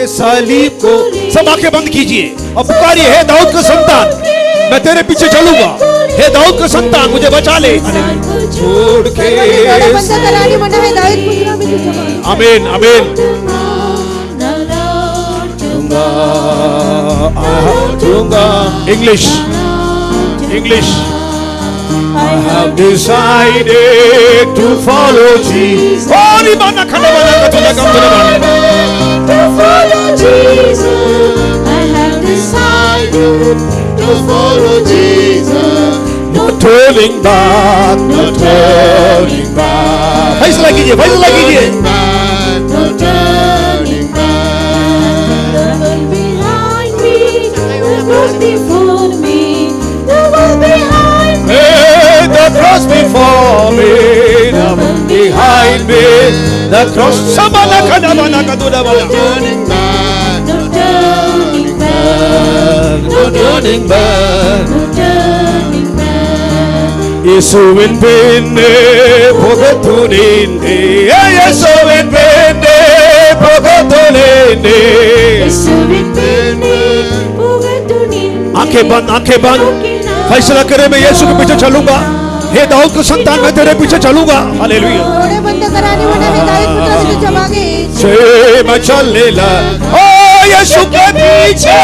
सलीब को. सब आंखें बंद कीजिए और पुकारिए, हे दाऊद का संतान, मैं तेरे पीछे चलूंगा. हे दाऊद का संतान, मुझे बचा ले. छोड़ के डोळे बंद करा आणि म्हणा, हे दावीद पुत्रा, मी तुझ्या मागे. आमीन आमीन. English. I have decided to follow Jesus. Oh, ni bana khana bana ka tula kam tula bana. To follow Jesus, I have decided To follow Jesus. No turning back, no turning back. फैसला कीजिए, फैसला कीजिए. Back, no turning back. the world behind me, the cross before me, the world behind me. Hey, the cross before me, the one behind me, the cross. Sabana khana bana ka tula bana. Turning back. No turning back, No turning back. no turning back. യേശുവിൻ പിന്നെ പുകത്തുനിന്റെ, യേശുവിൻ പിന്നെ പുകത്തുനിന്റെ. यीशुविन पेने पुगतुनी. आंखें बंद. फैसला करे, मैं यीशु के पीछे चलूंगा. हे दाऊद का संतान, मैं तेरे पीछे चलूंगा. हालेलुया. डोळे बंद करा आणि म्हणा, हे दावीद पुत्रा, मी तुझ्या मागे. से मैं चलने लगा. ओ यीशु के पीछे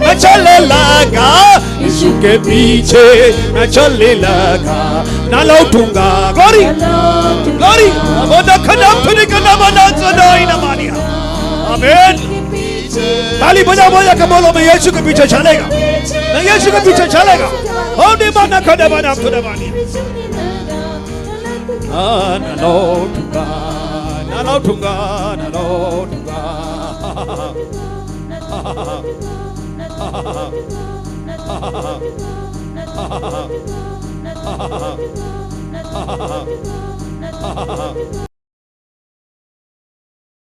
मैं चलने लगा. यीशु के पीछे मैं चलने लगा. ना लौटूंगा. Glory glory. मोना खना फिर कना मना सदाई न मानिया. आमीन. ताली बजा बजा के बोलो, मैं यीशु के पीछे चलेगा. मैं यीशु के पीछे चलेगा. ओ ने मना खना मना खुदा मानिया. ना लौटूंगा, ना लौटूंगा, ना लौटूंगा.